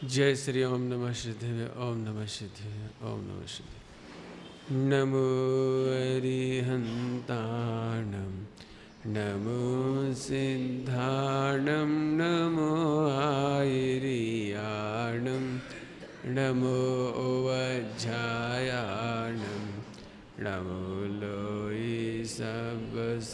जय श्री ओम नमः शिवाय। ओम नमः शिवाय। ओम नमः शिवाय। नमो अरिहन्ताणं नमो सिद्धाणं नमो आयरियाणं नमो वज्झायाणं नमो लोई सबसाहुणम्।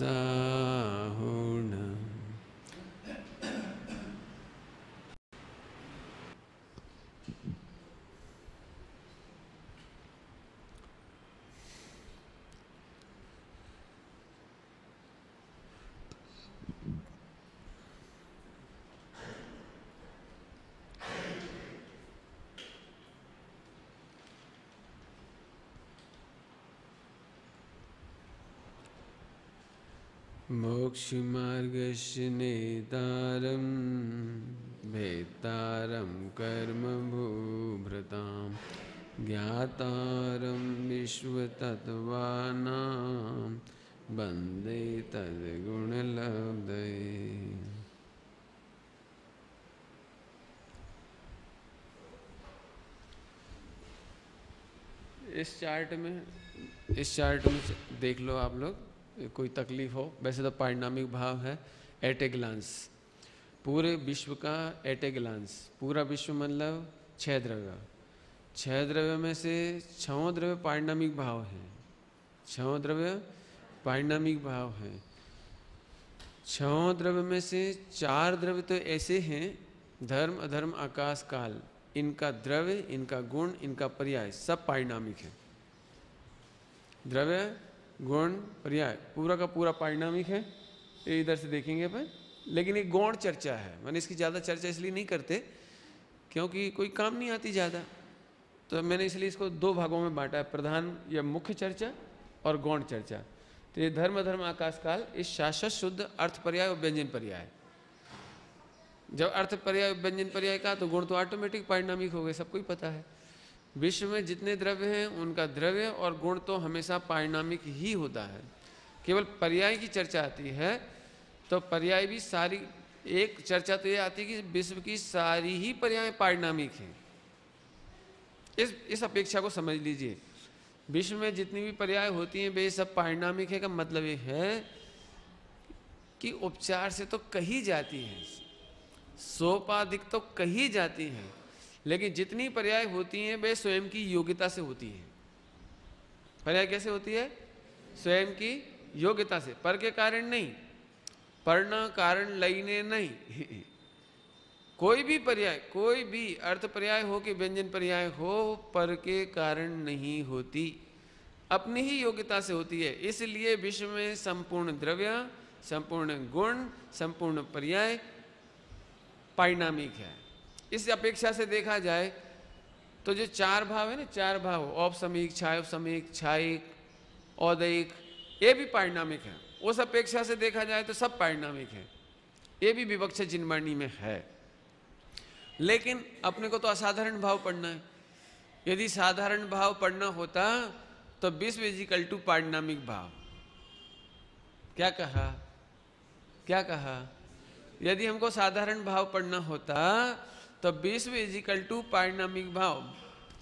मोक्षमार्गस्य नेतारं भेत्तारं कर्मभूभृतां ज्ञातारं विश्वतत्त्वानां वन्दे तद्गुणलब्धये। इस चार्ट में देख लो आप लोग, कोई तकलीफ हो। वैसे तो पारिणामिक भाव है एट ए ग्लांस, पूरे विश्व का एट ए ग्लांस। पूरा विश्व मतलब 6 द्रव्य, 6 द्रव्य में से 6 द्रव्य पारिणामिक भाव हैं। 6 द्रव्य पारिणामिक भाव हैं। 6 द्रव्य में से 4 द्रव्य तो ऐसे हैं, धर्म अधर्म आकाश काल, इनका द्रव्य, इनका गुण, इनका पर्याय सब पारिणामिक है। द्रव्य गुण पर्याय पूरा का पूरा पारिणामिक है। ये इधर से देखेंगे अपन, लेकिन एक गौण चर्चा है। मैंने इसकी ज़्यादा चर्चा इसलिए नहीं करते क्योंकि कोई काम नहीं आती ज़्यादा, तो मैंने इसलिए इसको 2 भागों में बांटा है, प्रधान या मुख्य चर्चा और गौण चर्चा। तो ये धर्म धर्म आकाश काल, इस शाश्वत शुद्ध अर्थ पर्याय और व्यंजन पर्याय। जब अर्थ पर्याय व्यंजन पर्याय का तो गुण तो ऑटोमेटिक पारिणामिक हो गए, सबको ही पता है। विश्व में जितने द्रव्य हैं उनका द्रव्य और गुण तो हमेशा पारिणामिक ही होता है। केवल पर्याय की चर्चा आती है तो पर्याय भी सारी, एक चर्चा तो ये आती है कि विश्व की सारी ही पर्याय पारिणामिक हैं। इस अपेक्षा को समझ लीजिए। विश्व में जितनी भी पर्याय होती हैं वे सब पारिणामिक है का मतलब ये है कि उपचार से तो कही जाती हैं, सोपाधिक तो कही जाती हैं, लेकिन जितनी पर्याय होती हैं वे स्वयं की योग्यता से होती हैं। पर्याय कैसे होती है? स्वयं की योग्यता से, पर के कारण नहीं, पढ़ना कारण लईने नहीं। कोई भी पर्याय, कोई भी अर्थ पर्याय हो कि व्यंजन पर्याय हो, पर के कारण नहीं होती, अपनी ही योग्यता से होती है। इसलिए विश्व में संपूर्ण द्रव्य, संपूर्ण गुण, संपूर्ण पर्याय पारिणामिक है। इस अपेक्षा से देखा जाए तो जो 4 भाव है ना, 4 भाव, औपसमिक, छायोपसमिक, छायिक, औदैहिक, ये भी पारिणामिक है। उस अपेक्षा से देखा जाए तो सब पारिणामिक है। ये भी विवक्षा जिनवाणी में है। लेकिन अपने को तो असाधारण भाव पढ़ना है। यदि साधारण भाव पढ़ना होता तो विश्व इजिकल टू पारिणामिक भाव। क्या कहा? क्या कहा? यदि हमको साधारण भाव पढ़ना होता तो विश्व इजिकल टू पारिणामिक भाव,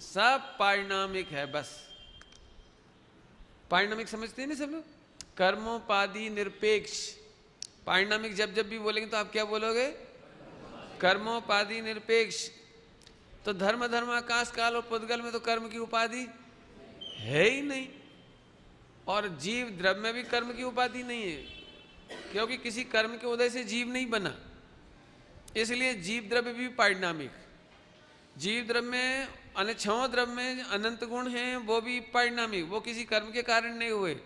सब पारिणामिक है। बस पारिणामिक समझते हैं ना सब लोग? कर्मोपाधि निरपेक्ष पारिणामिक जब जब भी बोलेंगे तो आप क्या बोलोगे? कर्मोपाधि निरपेक्ष। तो धर्म धर्म आकाश काल और पुद्गल में तो कर्म की उपाधि है ही नहीं, और जीव द्रव्य में भी कर्म की उपाधि नहीं है, क्योंकि किसी कर्म के उदय से जीव नहीं बना। इसलिए जीव द्रव्य भी पारिणामिक। जीव द्रव्य में 6 द्रव्य में अनंत गुण हैं, वो भी पारिणामिक, वो किसी कर्म के कारण नहीं हुए।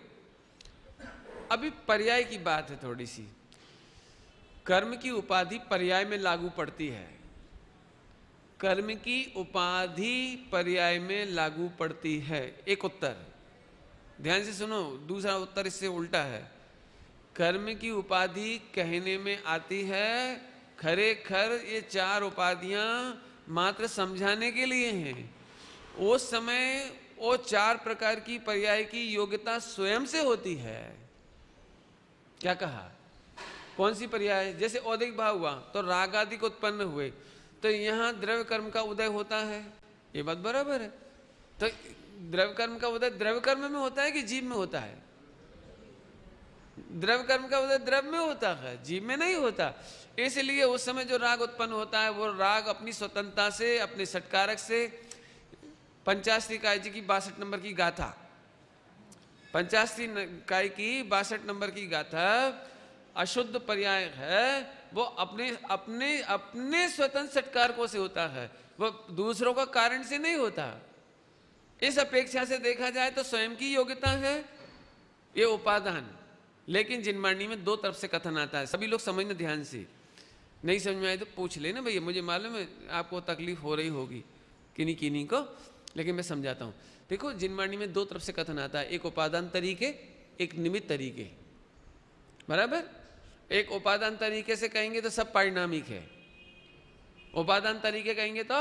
अभी पर्याय की बात है थोड़ी सी। कर्म की उपाधि पर्याय में लागू पड़ती है। कर्म की उपाधि पर्याय में लागू पड़ती है। एक उत्तर ध्यान से सुनो, दूसरा उत्तर इससे उल्टा है। कर्म की उपाधि कहने में आती है, खरे खर ये 4 उपाधियां मात्र समझाने के लिए हैं। उस समय वो 4 प्रकार की पर्याय की योग्यता स्वयं से होती है। क्या कहा? कौन सी पर्याय? जैसे औदिक भाव हुआ तो राग आदि को उत्पन्न हुए, तो यहाँ द्रव्य कर्म का उदय होता है, ये बात बराबर है। तो द्रव्य कर्म का उदय द्रव्य कर्म में होता है कि जीव में होता है? द्रव्य कर्म का उदय द्रव्य में होता है, जीव में नहीं होता। इसलिए उस समय जो राग उत्पन्न होता है वो राग अपनी स्वतंत्रता से, अपने सटकारक से, पंचाशरी काय जी की 62 नंबर की गाथा, पंचाशरी काय की 62 नंबर की गाथा अशुद्ध पर्याय है, वो अपने अपने अपने स्वतंत्र सटकारकों से होता है, वो दूसरों का कारण से नहीं होता। इस अपेक्षा से देखा जाए तो स्वयं की योग्यता है ये उपादान। लेकिन जिनवाणी में दो तरफ से कथन आता है, सभी लोग समझना ध्यान से, नहीं समझ में आए तो पूछ लेना भैया, मुझे मालूम है आपको तकलीफ हो रही होगी किन्हीं किन्हीं को, लेकिन मैं समझाता हूँ। देखो जिनवाणी में दो तरफ से कथन आता है, एक उपादान तरीके, एक निमित्त तरीके, बराबर। एक उपादान तरीके से कहेंगे तो सब पारिणामिक है, उपादान तरीके कहेंगे तो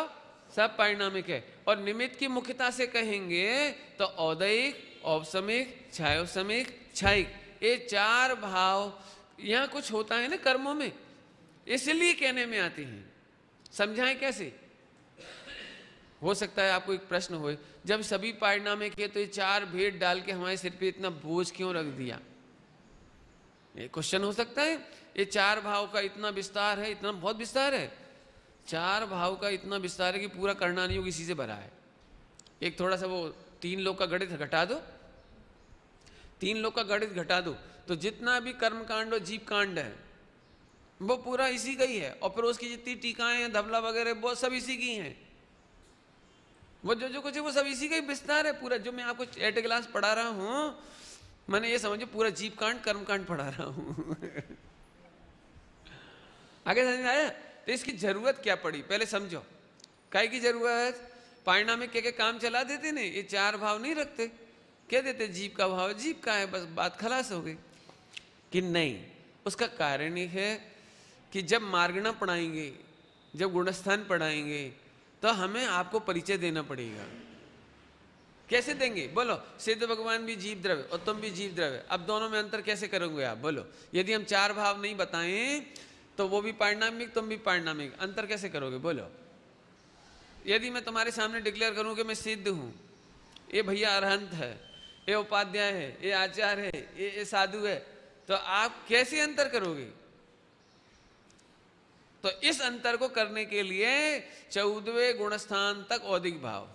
सब पारिणामिक है, और निमित्त की मुख्यता से कहेंगे तो औदैहिक, औपसमिक, छायोसमिक, छायिक, ये चार भाव यहाँ कुछ होता है ना कर्मों में, इसलिए कहने में आते हैं। समझाएं कैसे? हो सकता है आपको एक प्रश्न हो, जब सभी पारिणामिक है तो ये चार भेद डाल के हमारे सिर पे इतना बोझ क्यों रख दिया? ये क्वेश्चन हो सकता है। ये चार भाव का इतना विस्तार है, इतना बहुत विस्तार है, चार भाव का इतना विस्तार है कि पूरा करणानी योग इसी से भरा है। एक थोड़ा सा वो 3 लोग का गणित घटा दो, 3 लोग का गणित घटा दो तो जितना भी कर्म कांड और जीव कांड है वो पूरा इसी का ही है, और फिर उसकी जितनी टीकाएं हैं, धबला वगैरह, वो सब इसी की हैं। वो जो कुछ है वो सब इसी का ही विस्तार है पूरा। जो मैं आपको एट ए ग्लास पढ़ा रहा हूँ, मैंने ये समझो पूरा जीव कांड कर्म कांड पढ़ा रहा हूँ। आगे समझ में आया? तो इसकी जरूरत क्या पड़ी पहले समझो। काय की जरूरत? पारिणामिक के काम चला देते ने, ये चार भाव नहीं रखते, कह देते जीव का भाव जीव का है, बस बात खलास हो गई। कि नहीं, उसका कारण ये है कि जब मार्गणा पढ़ाएंगे, जब गुणस्थान पढ़ाएंगे तो हमें आपको परिचय देना पड़ेगा। कैसे देंगे बोलो? सिद्ध भगवान भी जीव द्रव्य और तुम भी जीव द्रव्य, अब दोनों में अंतर कैसे करोगे आप बोलो? यदि हम चार भाव नहीं बताएं तो वो भी पारिणामिक तुम भी पारिणामिक, अंतर कैसे करोगे बोलो? यदि मैं तुम्हारे सामने डिक्लेयर करूं कि मैं सिद्ध हूं, ये भैया अरहंत है, ये उपाध्याय है, ये आचार्य है, ये साधु है, तो आप कैसे अंतर करोगे? तो इस अंतर को करने के लिए 14वें गुणस्थान तक औदिक भाव,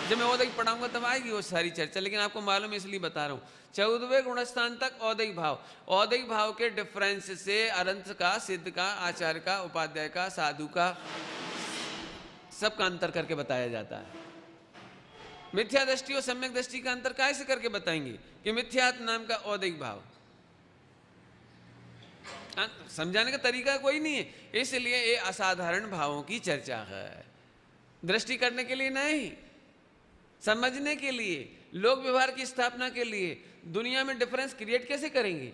जब मैं औदिक पढ़ाऊंगा तब आएगी वो सारी चर्चा, लेकिन आपको मालूम है इसलिए बता रहा हूं। 14वें गुणस्थान तक औदिक भाव, औदिक भाव के डिफरेंस से अरंत का, सिद्ध का, आचार्य का, उपाध्याय का, साधु का, सबका अंतर करके बताया जाता है। मिथ्या दृष्टि और सम्यक दृष्टि का अंतर कैसे करके बताएंगे? कि मिथ्यात्म नाम का औदिक भाव, समझाने का तरीका कोई नहीं है, इसलिए ये असाधारण भावों की चर्चा है। दृष्टि करने के लिए नहीं, समझने के लिए, लोक व्यवहार की स्थापना के लिए। दुनिया में डिफरेंस क्रिएट कैसे करेंगे?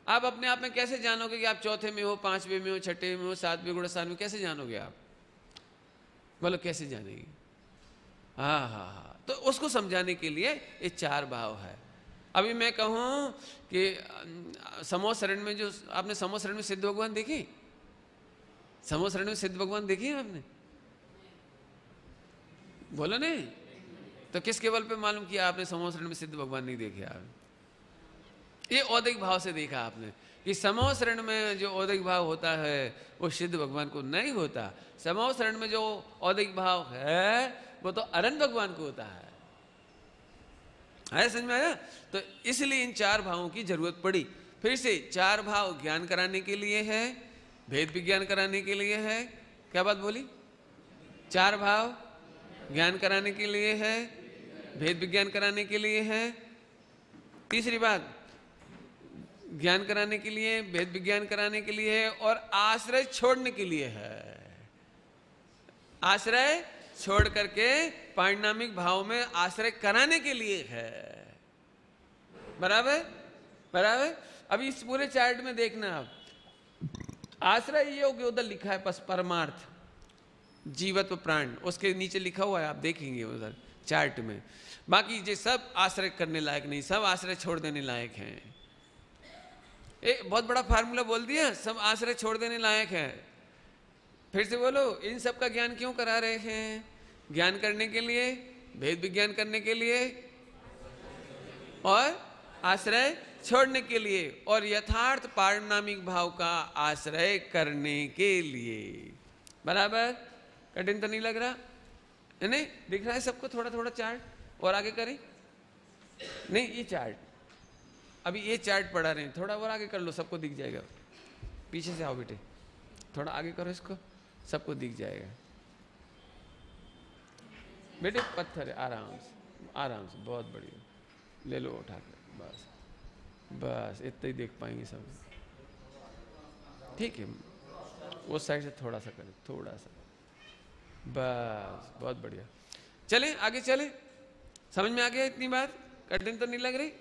आप अपने आप में कैसे जानोगे कि आप चौथे में हो, 5वें में हो, 6ठे में हो, 7वें गुणस्थान में? कैसे जानोगे आप बोलो? कैसे जानेंगे? हाँ, तो उसको समझाने के लिए ये चार भाव है। अभी मैं कहूं कि समोह शरण में, जो आपने समोह शरण में सिद्ध भगवान देखी, समोह शरण में सिद्ध भगवान देखी आपने? बोलो नहीं तो किस केवल पे मालूम किया आपने समोह शरण में सिद्ध भगवान नहीं देखे? आप ये औदिक भाव से देखा आपने कि समोह शरण में जो औदिक भाव होता है वो सिद्ध भगवान को नहीं होता। समोह शरण में जो औदिक भाव है वो तो अरहंत भगवान को होता है। समझ में आया? तो इसलिए इन चार भावों की जरूरत पड़ी। फिर से चार भाव ज्ञान कराने के लिए है, भेद विज्ञान कराने के लिए है। क्या बात बोली? चार भाव ज्ञान कराने के लिए है, भेद विज्ञान कराने के लिए है। तीसरी बात ज्ञान कराने के लिए, भेद विज्ञान कराने के लिए है, और आश्रय छोड़ने के लिए है। आश्रय छोड़ करके पारिणामिक भाव में आश्रय कराने के लिए है। बराबर बराबर। अभी इस पूरे चार्ट में देखना आप, आश्रय योग उधर लिखा है बस परमार्थ, जीवत्व, प्राण, उसके नीचे लिखा हुआ है, आप देखेंगे उधर चार्ट में। बाकी ये सब आश्रय करने लायक नहीं, सब आश्रय छोड़ देने लायक हैं। एक बहुत बड़ा फार्मूला बोल दिया, सब आश्रय छोड़ देने लायक है। फिर से बोलो, इन सब का ज्ञान क्यों करा रहे हैं? ज्ञान करने के लिए, भेद विज्ञान करने के लिए और आश्रय छोड़ने के लिए और यथार्थ पारिणामिक भाव का आश्रय करने के लिए। बराबर? कठिन तो नहीं लग रहा है? नहीं दिख रहा है सबको? थोड़ा थोड़ा चार्ट और आगे करें। नहीं ये चार्ट, अभी ये चार्ट पढ़ा रहे हैं, थोड़ा और आगे कर लो, सबको दिख जाएगा। पीछे से आओ बेटे, थोड़ा आगे करो इसको, सबको दिख जाएगा। बेटे पत्थर है, आराम से आराम से, बहुत बढ़िया, ले लो उठा कर, बस बस इतना ही देख पाएंगे सब। ठीक है, उस साइड से थोड़ा सा करें, थोड़ा सा, बस बहुत बढ़िया। चलें आगे चलें, समझ में आ गया इतनी बात? कठिन तो नहीं लग रही?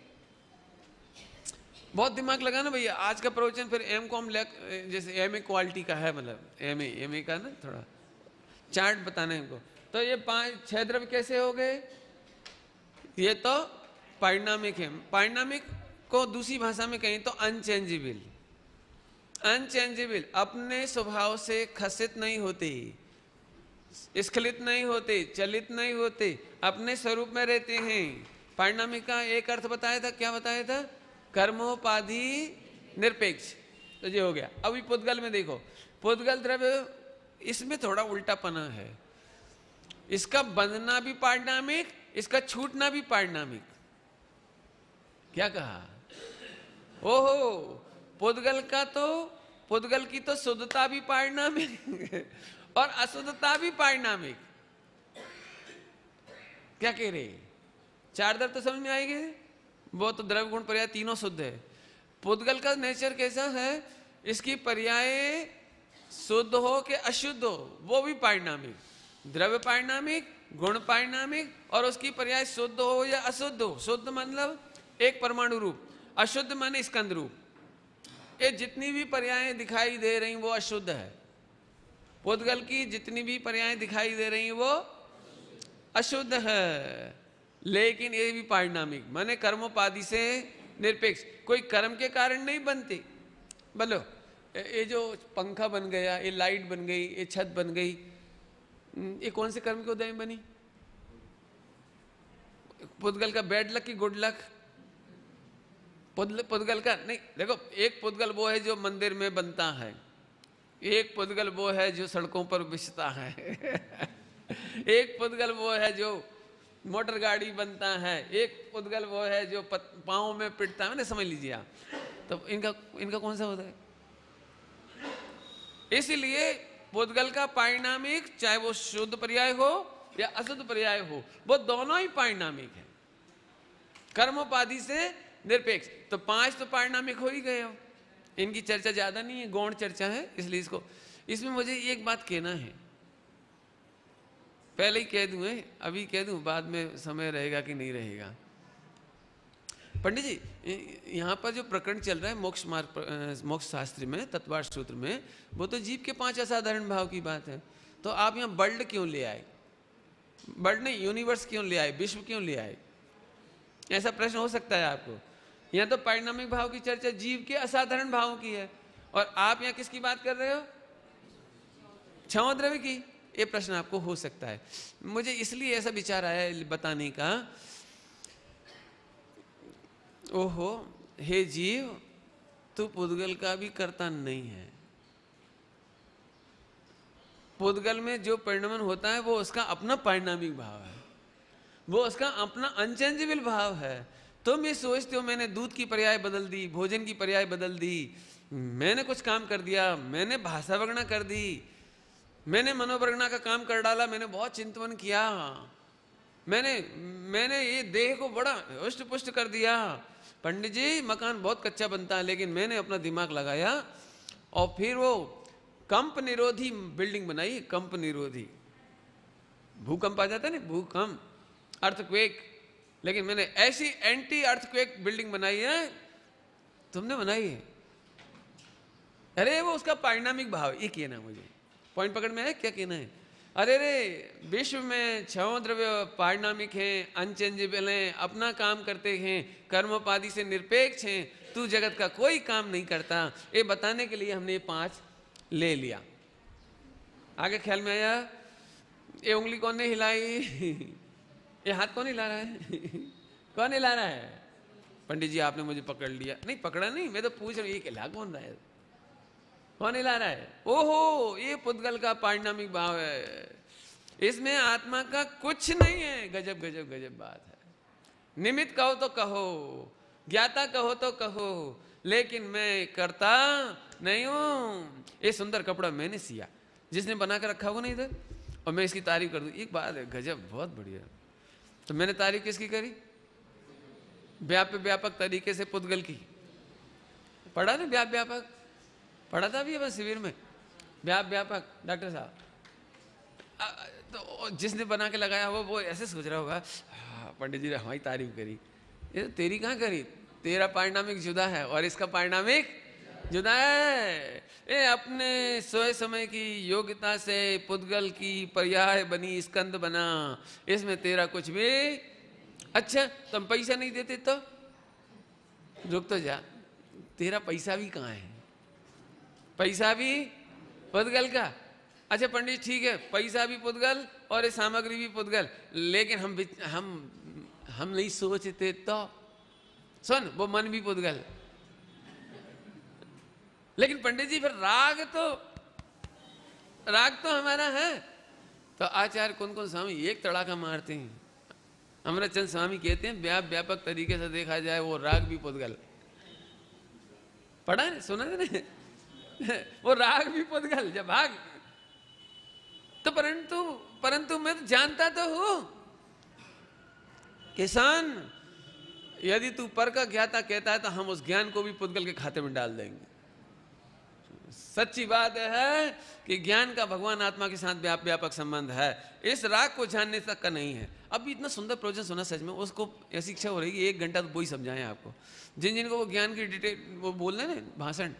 बहुत दिमाग लगाना भैया। आज का प्रवचन फिर एम.कॉम जैसे एम.ए. क्वालिटी का है, मतलब एम.ए. का ना, थोड़ा चार्ट बताना है हमको। तो ये 5-6 द्रव्य कैसे हो गए? ये तो पारिणामिक है। पारिणामिक को दूसरी भाषा में कहें तो अनचेंजेबल। अनचेंजेबल, अपने स्वभाव से खसित नहीं होते, स्खलित नहीं होते, चलित नहीं होते, अपने स्वरूप में रहते हैं। पारिणामिक का एक अर्थ बताया था, क्या बताया था? कर्मोपाधि निरपेक्ष। तो ये हो गया। अभी पुद्गल में देखो, पुद्गल द्रव्य, इसमें थोड़ा उल्टापना है। इसका बंधना भी पारिणामिक, इसका छूटना भी पारिणामिक। क्या कहा? ओहो, पुद्गल का तो, पुद्गल की तो शुद्धता भी पारिणामिक और अशुद्धता भी पारिणामिक। क्या कह रहे? 4 द्रव्य तो समझ में आएंगे। वो तो द्रव्य गुण पर्याय तीनों शुद्ध है। पुद्गल का नेचर कैसा है? इसकी पर्याय शुद्ध हो कि अशुद्ध हो, वो भी पारिणामिक। द्रव्य पारिणामिक, गुण पारिणामिक, और उसकी पर्याय शुद्ध हो या अशुद्ध हो। शुद्ध मतलब एक परमाणु रूप, अशुद्ध माने स्कंद रूप। ये जितनी भी पर्याय दिखाई दे रही वो अशुद्ध है। पुद्गल की जितनी भी पर्याय दिखाई दे रही वो अशुद्ध है, लेकिन ये भी पारिणामिक, माने कर्मोपाधि से निरपेक्ष। कोई कर्म के कारण नहीं बनते। बोलो, ये जो पंखा बन गया, ये लाइट बन गई, ये छत बन गई, ये कौन से कर्म के उदय में बनी? पुद्गल का बैड लक की गुड लक? पुद्गल का नहीं। देखो, एक पुद्गल वो है जो मंदिर में बनता है, एक पुद्गल वो है जो सड़कों पर बिछता है एक पुद्गल वो है जो मोटर गाड़ी बनता है, एक पुद्गल वो है जो पाँव में पिटता है। मैंने समझ लीजिए आप। तो इनका कौन सा होता है? इसीलिए पुद्गल का पारिणामिक, चाहे वो शुद्ध पर्याय हो या अशुद्ध पर्याय हो, वो दोनों ही पारिणामिक है, कर्मोपाधि से निरपेक्ष। तो 5 तो पारिणामिक हो ही गए। हो इनकी चर्चा ज्यादा नहीं है, गौण चर्चा है, इसलिए इसको, इसमें मुझे एक बात कहना है, पहले ही कह दूं, अभी कह दूं, बाद में समय रहेगा कि नहीं रहेगा। पंडित जी, यहाँ पर जो प्रकरण चल रहा है मोक्ष मार्ग, मोक्ष शास्त्र में, तत्वार्थ सूत्र में, वो तो जीव के 5 असाधारण भाव की बात है। तो आप यहाँ वर्ल्ड क्यों ले आए? वर्ल्ड नहीं, यूनिवर्स क्यों ले आए, विश्व क्यों ले आए? ऐसा प्रश्न हो सकता है आपको। यहाँ तो पारिणामिक भाव की चर्चा जीव के असाधारण भावों की है, और आप यहाँ किसकी बात कर रहे हो? 6 द्रव्य की। ये प्रश्न आपको हो सकता है। मुझे इसलिए ऐसा विचार आया बताने का, ओहो हे जीव, तू पुद्गल का भी कर्ता नहीं है। पुद्गल में जो परिणमन होता है वो उसका अपना पारिणामिक भाव है, वो उसका अपना अनचेंजेबल भाव है। तुम ये सोचते हो मैंने दूध की पर्याय बदल दी, भोजन की पर्याय बदल दी, मैंने कुछ काम कर दिया, मैंने भाषा वर्णना कर दी, मैंने मनोवर्णना का काम कर डाला, मैंने बहुत चिंतन किया, मैंने ये देह को बड़ा हुष्ट पुष्ट कर दिया। पंडित जी, मकान बहुत कच्चा बनता है, लेकिन मैंने अपना दिमाग लगाया और फिर वो कंप निरोधी बिल्डिंग बनाई। कंप निरोधी, भूकंप आ जाता है ना, भूकंप, अर्थक्वेक, लेकिन मैंने ऐसी एंटी अर्थक्वेक बिल्डिंग बनाई है। तुमने बनाई है? अरे वो उसका पारिणामिक भाव, ये कहना मुझे पॉइंट पकड़ में है। क्या कहना है? अरे रे, विश्व में 6 द्रव्य पारिणामिक हैं, अनचेंजेबल हैं, अपना काम करते हैं, कर्मोपाधि से निरपेक्ष हैं, तू जगत का कोई काम नहीं करता। ये बताने के लिए हमने 5 ले लिया। आगे ख्याल में आया, ये उंगली कौन ने हिलाई, ये हाथ कौन हिला रहा है, कौन हिला रहा है? पंडित जी आपने मुझे पकड़ लिया। नहीं पकड़ा नहीं, मैं तो पूछ रहा हूँ ये हिला कौन रहा है, कौन हिला रहा है? ओहो, ये पुद्गल का पारिणामिक भाव है, इसमें आत्मा का कुछ नहीं है। गजब गजब गजब बात है। निमित्त कहो तो कहो, ज्ञाता कहो तो कहो, लेकिन मैं करता नहीं हूं। ये सुंदर कपड़ा मैंने सिया, जिसने बना कर रखा हो ना इधर, और मैं इसकी तारीफ कर दूं, एक बात है, गजब बहुत बढ़िया। तो मैंने तारीफ किसकी करी? व्यापक तरीके से पुद्गल की। पढ़ा ना व्यापक, पढ़ा था अभी अब शिविर में, व्यापक डॉक्टर साहब। तो जिसने बना के लगाया वो ऐसे सोच रहा होगा, पंडित जी ने हमारी तारीफ करी। ये तो तेरी कहाँ करी, तेरा पारिणामिक जुदा है और इसका पारिणामिक जुदा है। ये अपने सोए समय की योग्यता से पुद्गल की पर्याय बनी, स्कंद बना, इसमें तेरा कुछ भी। अच्छा तुम पैसा नहीं देते तो रुक तो जा, तेरा पैसा भी कहाँ है, पैसा भी पुद्गल का। अच्छा पंडित ठीक है, पैसा भी पुद्गल और ये सामग्री भी पुद्गल, लेकिन हम नहीं सोचते तो सुन, वो मन भी पुद्गल। लेकिन पंडित जी फिर राग तो हमारा है। तो आचार्य कौन स्वामी एक तड़ाका मारते हैं। अमृतचंद स्वामी कहते हैं व्यापक तरीके से देखा जाए वो राग भी पुद्गल। पढ़ा है, सुना है ना? वो राग भी पुद्गल जब भाग तो परंतु मैं तो जानता तो हूं किसान, यदि तू पर का ज्ञाता कहता है तो हम उस ज्ञान को भी पुद्गल के खाते में डाल देंगे। सच्ची बात है कि ज्ञान का भगवान आत्मा के साथ व्यापक संबंध है, इस राग को जानने तक का नहीं है। अब इतना सुंदर प्रवचन सुना सच में, उसको ऐसी इच्छा हो रही कि 1 घंटा तो वही समझाएं आपको। जिनको वो ज्ञान की डिटेल वो बोल रहे हैं ना, भाषण,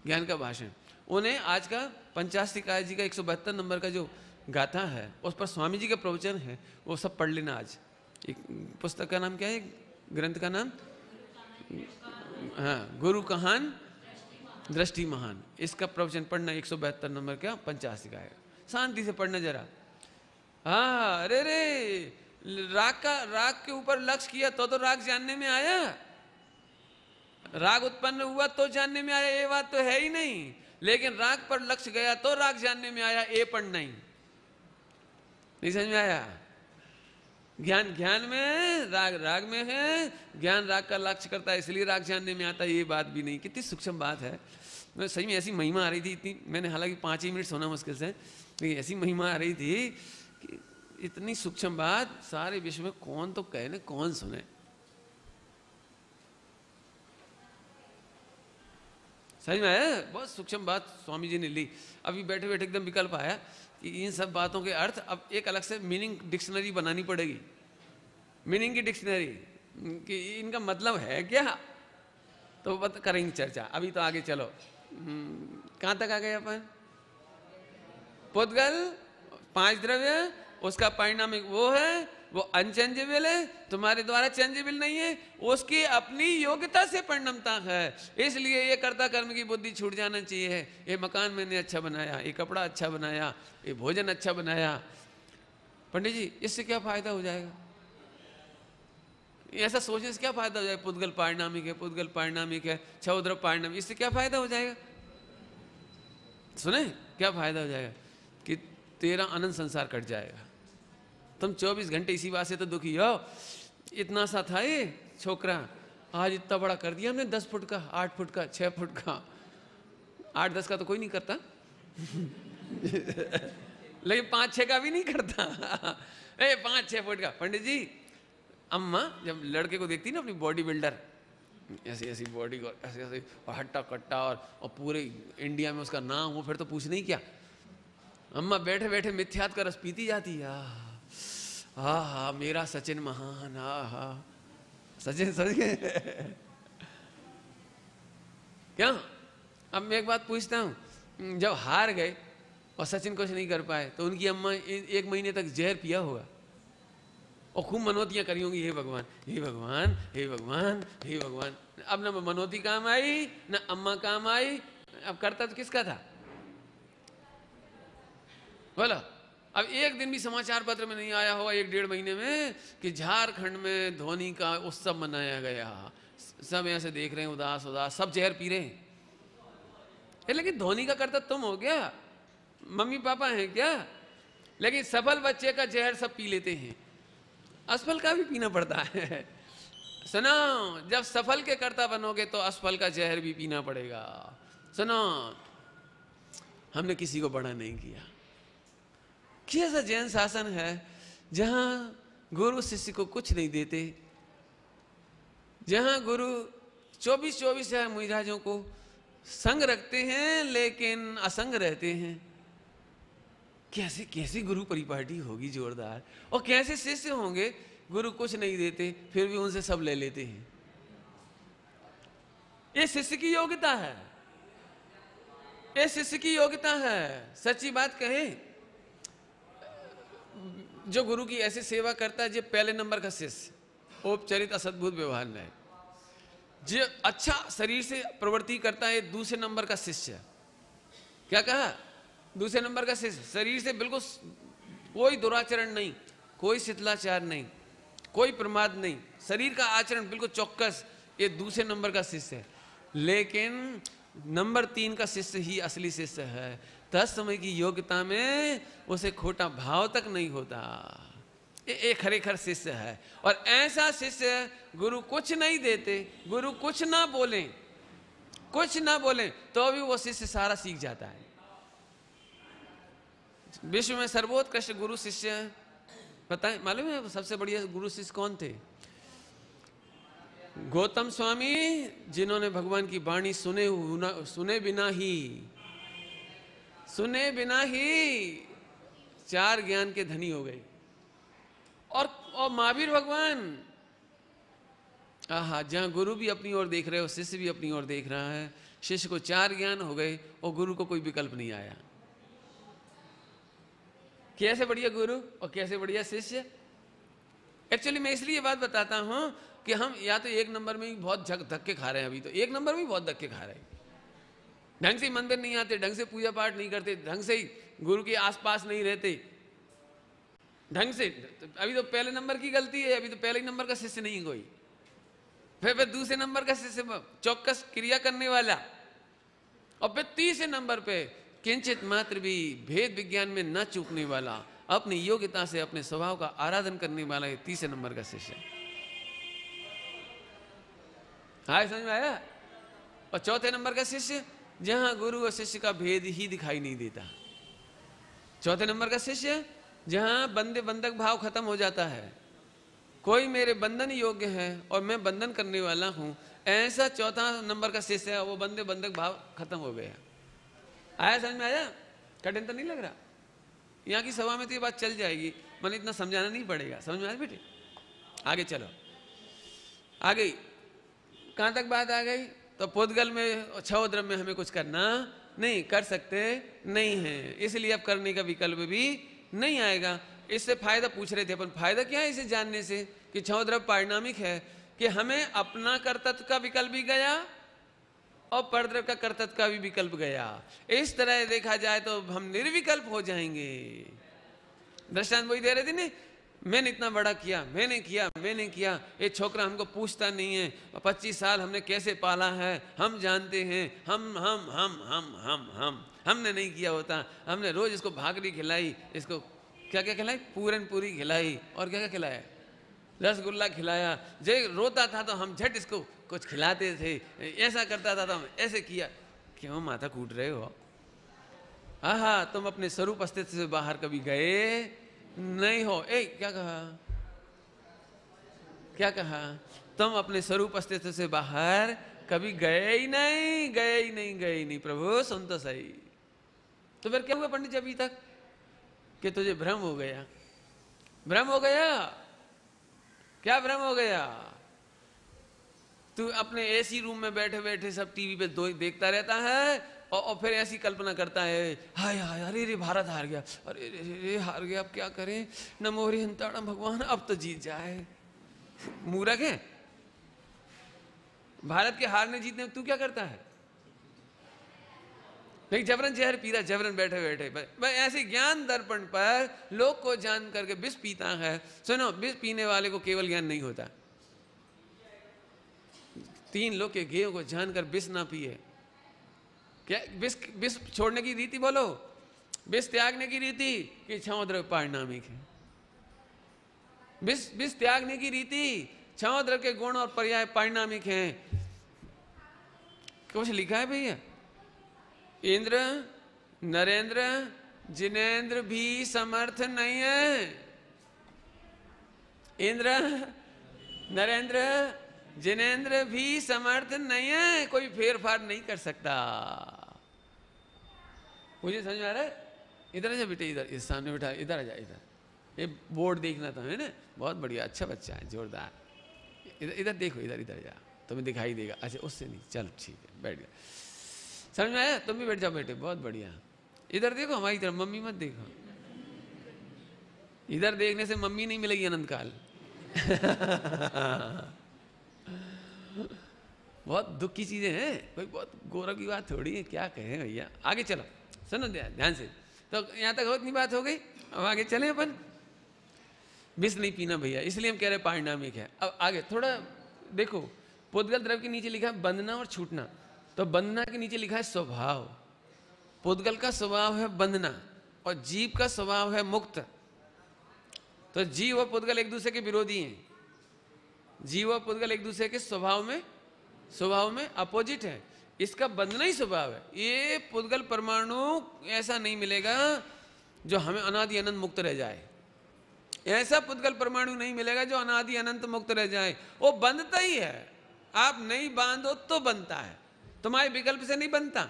ज्ञान का भाषण, उन्हें आज का पंचास्तिकाय जी का 172 नंबर का जो गाथा है उस पर स्वामी जी का प्रवचन है, वो सब पढ़ लेना। आज एक पुस्तक का नाम क्या है, ग्रंथ का नाम, हाँ, गुरु कहान दृष्टि महान, इसका प्रवचन पढ़ना 172 नंबर का पंचास्तिकाय, शांति से पढ़ना जरा। हाँ अरे राग के ऊपर लक्ष्य किया तो राग जानने में आया, राग उत्पन्न हुआ तो जानने में आया, ये बात तो है ही नहीं। लेकिन राग पर लक्ष्य गया तो राग जानने में आया, ये पण नहीं समझ में आया। ज्ञान में, राग में है, ज्ञान राग का लक्ष्य करता है इसलिए राग जानने में आता है, ये बात भी नहीं। कितनी सूक्ष्म बात है। मैं सही में ऐसी महिमा आ रही थी इतनी, मैंने हालांकि 5 ही मिनट सोना मुश्किल से, लेकिन ऐसी महिमा आ रही थी कि इतनी सूक्ष्म बात सारे विश्व में कौन तो कहे ना, कौन सुने। सही में है, बहुत सूक्ष्म बात स्वामी जी ने ली। अभी बैठे बैठे एकदम विकल्प आया कि इन सब बातों के अर्थ अब एक अलग से मीनिंग डिक्शनरी बनानी पड़ेगी, मीनिंग की डिक्शनरी कि इनका मतलब है क्या, तो करेंगे चर्चा। अभी तो आगे चलो, कहाँ तक आ गए अपन? पुद्गल 5 द्रव्य, उसका परिणामिक वो है, वो अनचेंजेबल है, तुम्हारे द्वारा चेंजेबल नहीं है, उसकी अपनी योग्यता से परिणमता है। इसलिए ये कर्ता कर्म की बुद्धि छूट जाना चाहिए। ये मकान मैंने अच्छा बनाया, ये कपड़ा अच्छा बनाया, ये भोजन अच्छा बनाया, पंडित जी इससे क्या फायदा हो जाएगा? ऐसा सोचने से क्या फायदा हो जाएगा? पुद्गल पारिणामिक है, पुद्गल पारिणामिक है, छौद्र पारिणामिक, इससे क्या फायदा हो जाएगा? सुने क्या फायदा हो जाएगा? कि तेरा अनंत संसार कट जाएगा। तुम 24 घंटे इसी बात से तो दुखी हो। इतना सा था ये छोकरा, आज इतना बड़ा कर दिया हमने, 10 फुट का, 8 फुट का, 6 फुट का। 8-10 का तो कोई नहीं करता लेकिन 5-6 का भी नहीं करता 5-6 फुट का। पंडित जी अम्मा जब लड़के को देखती ना अपनी बॉडी बिल्डर, ऐसी ऐसी बॉडी को ऐसे ऐसे हट्टा कट्टा और पूरे इंडिया में उसका नाम हो, फिर तो पूछने ही क्या। अम्मा बैठे बैठे मिथ्यात का रस पीती जाती है। हा मेरा सचिन महान, हा सचिन समझ गए क्या? अब मैं एक बात पूछता हूँ, जब हार गए और सचिन कुछ नहीं कर पाए तो उनकी अम्मा 1 महीने तक जहर पिया होगा और खूब मनोतियाँ करी होंगी, हे भगवान हे भगवान हे भगवान हे भगवान। अब ना मनोती काम आई ना अम्मा काम आई, अब करता तो किसका था? बोला अब एक दिन भी समाचार पत्र में नहीं आया होगा 1-1.5 महीने में कि झारखंड में धोनी का उत्सव मनाया गया, सब ऐसे देख रहे हैं उदास उदास, सब जहर पी रहे हैं। लेकिन धोनी का कर्तव्य तुम हो क्या, मम्मी पापा हैं क्या? लेकिन सफल बच्चे का जहर सब पी लेते हैं, असफल का भी पीना पड़ता है। सुनो, जब सफल के कर्ता बनोगे तो असफल का जहर भी पीना पड़ेगा। सुनो, हमने किसी को बड़ा नहीं किया कि ऐसा जैन शासन है जहां गुरु शिष्य को कुछ नहीं देते, जहां गुरु 24-24 महाराजों को संग रखते हैं लेकिन असंग रहते हैं। कैसे कैसी गुरु परिपाटी होगी जोरदार, और कैसे शिष्य होंगे गुरु कुछ नहीं देते फिर भी उनसे सब ले लेते हैं। ये शिष्य की योग्यता है, ये शिष्य की योग्यता है। सच्ची बात कहे, जो गुरु की ऐसी सेवा करता है, जो पहले नंबर का शिष्य, औपचारिक असद्भुत व्यवहार में, जो अच्छा शरीर से प्रवृत्ति करता है, दूसरे नंबर का शिष्य। क्या कहा? दूसरे नंबर का शिष्य, शरीर से बिल्कुल कोई दुराचरण नहीं, कोई शिथिलाचार नहीं, कोई प्रमाद नहीं, शरीर का आचरण बिल्कुल चौकस, ये दूसरे नंबर का शिष्य है। लेकिन नंबर 3 का शिष्य ही असली शिष्य है। 10 समय की योग्यता में उसे खोटा भाव तक नहीं होता, एक खरेखर शिष्य है। और ऐसा शिष्य गुरु कुछ नहीं देते, गुरु कुछ ना बोले, कुछ ना बोले तो भी वो शिष्य सारा सीख जाता है। विश्व में सर्वोत्कृष्ट गुरु शिष्य पता है, मालूम है सबसे बढ़िया गुरु शिष्य कौन थे? गौतम स्वामी, जिन्होंने भगवान की वाणी सुने बिना ही 4 ज्ञान के धनी हो गए। और महावीर भगवान, आहा, जहां गुरु भी अपनी ओर देख रहे हो, शिष्य भी अपनी ओर देख रहा है, शिष्य को 4 ज्ञान हो गए और गुरु को कोई विकल्प नहीं आया। कैसे बढ़िया गुरु और कैसे बढ़िया शिष्य। एक्चुअली मैं इसलिए बात बताता हूं कि हम या तो 1 नंबर में ही बहुत धक्के खा रहे हैं, अभी तो 1 नंबर में ही बहुत धक्के खा रहे हैं। ढंग से मंदिर नहीं आते, ढंग से पूजा पाठ नहीं करते, ढंग से ही गुरु के आसपास नहीं रहते, ढंग से। अभी तो पहले नंबर की गलती है, अभी तो पहले ही नंबर का शिष्य नहीं कोई, फिर दूसरे नंबर का शिष्य चौकस क्रिया करने वाला, और फिर तीसरे नंबर पे किंचित मात्र भी भेद विज्ञान में न चूकने वाला, अपनी योग्यता से अपने स्वभाव का आराधन करने वाला, ये तीसरे नंबर का शिष्य। हाँ, समझ में आया? और चौथे नंबर का शिष्य, जहां गुरु और शिष्य का भेद ही दिखाई नहीं देता। चौथे नंबर का शिष्य, जहां बंदे बंधक भाव खत्म हो जाता है, कोई मेरे बंधन योग्य है और मैं बंधन करने वाला हूं, ऐसा चौथा नंबर का शिष्य है, वो बंदे बंधक भाव खत्म हो गया। आया, समझ में आया? कठिन तो नहीं लग रहा? यहाँ की सभा में तो ये बात चल जाएगी, मैंने इतना समझाना नहीं पड़ेगा। समझ में आया बेटे? आगे चलो, आ गई। कहाँ तक बात आ गई? तो पुद्गल में 6 द्रव्य में हमें कुछ करना नहीं, कर सकते नहीं है, इसलिए अब करने का विकल्प भी नहीं आएगा। इससे फायदा पूछ रहे थे अपन, फायदा क्या है इसे जानने से कि 6 द्रव्य पारिणामिक है, कि हमें अपना कर्तव्य का विकल्प भी गया और परद्रव्य का कर्तव्य का भी विकल्प गया। इस तरह देखा जाए तो हम निर्विकल्प हो जाएंगे। दृष्टांत वही दे रहे थे ना, मैंने इतना बड़ा किया, मैंने किया, ये छोकरा हमको पूछता नहीं है, 25 साल हमने कैसे पाला है, हम जानते हैं, हमने नहीं किया होता, हमने रोज इसको भाकरी खिलाई, इसको क्या क्या खिलाई, पूरन पूरी खिलाई, और क्या क्या खिलाया, रसगुल्ला खिलाया, जो रोता था तो हम झट इसको कुछ खिलाते थे, ऐसा करता था तो हम ऐसे किया। क्यों माथा कूट रहे हो? आहा, तुम अपने स्वरूप अस्तित्व से बाहर कभी गए नहीं हो। क्या कहा? तुम अपने स्वरूप अस्तित्व से बाहर कभी गए ही नहीं। प्रभु सुन तो सही। तो फिर क्या हुआ पंडित जी अभी तक? कि तुझे भ्रम हो गया। क्या भ्रम हो गया? तू अपने एसी रूम में बैठे बैठे सब टीवी पे देखता रहता है और फिर ऐसी कल्पना करता है, हाय हाय, अरे रे भारत हार गया, अरे रे हार गया, अब क्या करें, नमो रे हंताड़म भगवान, अब तो जीत जाए। मूर्ख है। भारत के हारने जीतने में तू क्या करता है? नहीं जबरन जहर पी रहा, जबरन बैठे बैठे भाई ऐसे ज्ञान दर्पण पर लोग को जान करके विष पीता है। सुनो, विष पीने वाले को केवल ज्ञान नहीं होता। 3 लोग के गेयों को जानकर विष ना पिए। क्या विष छोड़ने की रीति बोलो, विष त्यागने की रीति कि क्षमा द्रव्य पारिणामिक है। विष त्यागने की रीति क्षमा द्रव्य के गुण और पर्याय पारिणामिक हैं। कुछ लिखा है भैया, इंद्र नरेंद्र जिनेंद्र भी समर्थ नहीं है। इंद्र नरेंद्र जिनेंद्र भी समर्थ नहीं है, कोई फेर फार नहीं कर सकता। मुझे समझ में आ रहा है? इधर जा बेटे, इधर इस सामने बैठा, इधर आ जा, इधर ये बोर्ड देखना था है ना, बहुत बढ़िया, अच्छा बच्चा है, जोरदार। इधर देखो, इधर जा, तुम्हें दिखाई देगा। अच्छा उससे नहीं, चलो ठीक है, बैठ गया, समझ में आया? तुम भी बैठ जाओ बेटे, बहुत बढ़िया। इधर देखो, हमारी तरफ, मम्मी मत देखो। इधर देखने से मम्मी नहीं मिलेगी अनंत काल। बहुत दुख की चीजें हैं, कोई बहुत गौरव की बात थोड़ी है, क्या कहें भैया। आगे चलो, सुनो ध्यान से। तो यहाँ तक इतनी बात हो गई, अब आगे चले अपन। विष नहीं पीना भैया, इसलिए हम कह रहे पारिणामिक है। अब आगे थोड़ा देखो, पुद्गल द्रव्य के नीचे लिखा है बंधना और छूटना, तो बंधना के नीचे लिखा है स्वभाव। पुद्गल का स्वभाव है बंधना और जीव का स्वभाव है मुक्त। तो जीव और पुद्गल एक दूसरे के विरोधी हैं। जीव और पुद्गल एक दूसरे के स्वभाव में अपोजिट है। इसका बंधना ही स्वभाव है। ये पुद्गल परमाणु ऐसा नहीं मिलेगा जो हमें अनादि अनंत मुक्त रह जाए। ऐसा पुद्गल परमाणु नहीं मिलेगा जो अनादि अनंत मुक्त रह जाए। वो बंधता ही है, आप नहीं बांधो तो बनता है, तुम्हारे विकल्प से नहीं बनता।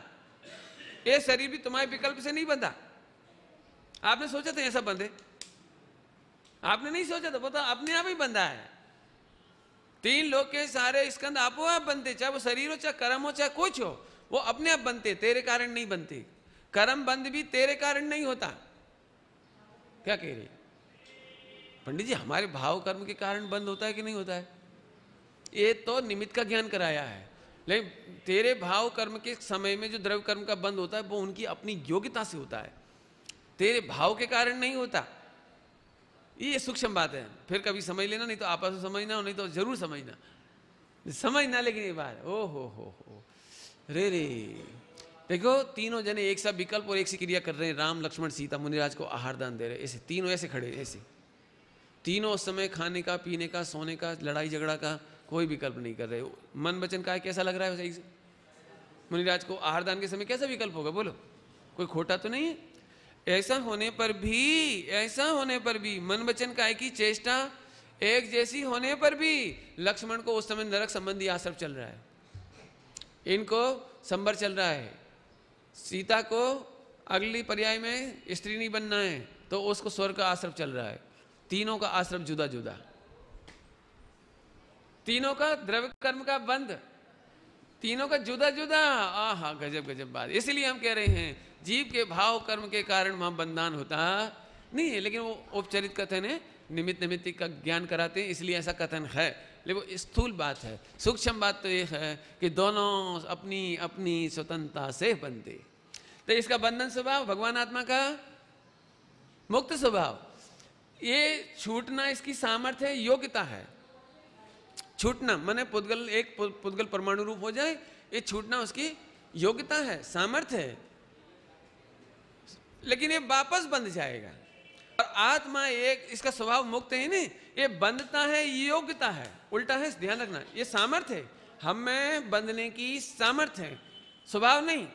ये शरीर भी तुम्हारे विकल्प से नहीं बंधा। आपने सोचा था ऐसा बंधे? आपने नहीं सोचा था, पता अपने आप ही बंधा है। 3 लोग के सारे स्कंद आपो आप बनते, चाहे वो शरीर हो, चाहे कर्म हो, चाहे कुछ हो, वो अपने आप बनते, तेरे कारण नहीं बनते। कर्म बंद भी तेरे कारण नहीं होता। क्या कह रहे पंडित जी? हमारे भाव कर्म के कारण बंद होता है कि नहीं होता है? ये तो निमित्त का ज्ञान कराया है, लेकिन तेरे भाव कर्म के समय में जो द्रव्य कर्म का बंद होता है वो उनकी अपनी योग्यता से होता है, तेरे भाव के कारण नहीं होता। ये सूक्ष्म बात है, फिर कभी समझ लेना, नहीं तो आपस में समझना, नहीं तो जरूर समझना। लेकिन ये बात ओ हो रे देखो, तीनों जने एक सा विकल्प और एक सी क्रिया कर रहे हैं। राम लक्ष्मण सीता मुनिराज को आहार दान दे रहे, ऐसे तीनों ऐसे खड़े, ऐसे तीनों उस समय खाने का, पीने का, सोने का, लड़ाई झगड़ा का कोई विकल्प नहीं कर रहे। मन वचन का कैसा लग रहा है सही से? मुनिराज को आहार दान के समय कैसा विकल्प होगा बोलो? कोई खोटा तो नहीं है। ऐसा होने पर भी मन वचन काय की चेष्टा एक जैसी होने पर भी लक्ष्मण को उस समय नरक संबंधी आश्रम चल रहा है, इनको संबर चल रहा है। सीता को अगली पर्याय में स्त्री नहीं बनना है तो उसको स्वर्ग का आश्रम चल रहा है। तीनों का आश्रम जुदा जुदा, तीनों का द्रव्य कर्म का बंद, तीनों का जुदा जुदा। आहा, गजब गजब बात। इसलिए हम कह रहे हैं जीव के भाव कर्म के कारण वहां बंधन होता नहीं है, लेकिन वो औपचारिक कथन है, निमित्त का ज्ञान कराते हैं, इसलिए ऐसा कथन है। लेकिन वो स्थूल बात है। सूक्ष्म बात तो ये है कि दोनों अपनी अपनी स्वतंत्रता से बनते। तो इसका बंधन स्वभाव, भगवान आत्मा का मुक्त स्वभाव, ये छूटना इसकी सामर्थ्य है, योग्यता है। छूटना माने पुद्गल एक पुद्गल परमाणु रूप हो जाए, ये छूटना उसकी योग्यता है, सामर्थ्य है। लेकिन ये वापस बंध जाएगा। और आत्मा एक, इसका स्वभाव मुक्त है नहीं, ये बंधता है, योग्यता है, उल्टा है, ध्यान रखना। ये सामर्थ्य है, हमें बंधने की सामर्थ्य है, स्वभाव नहीं।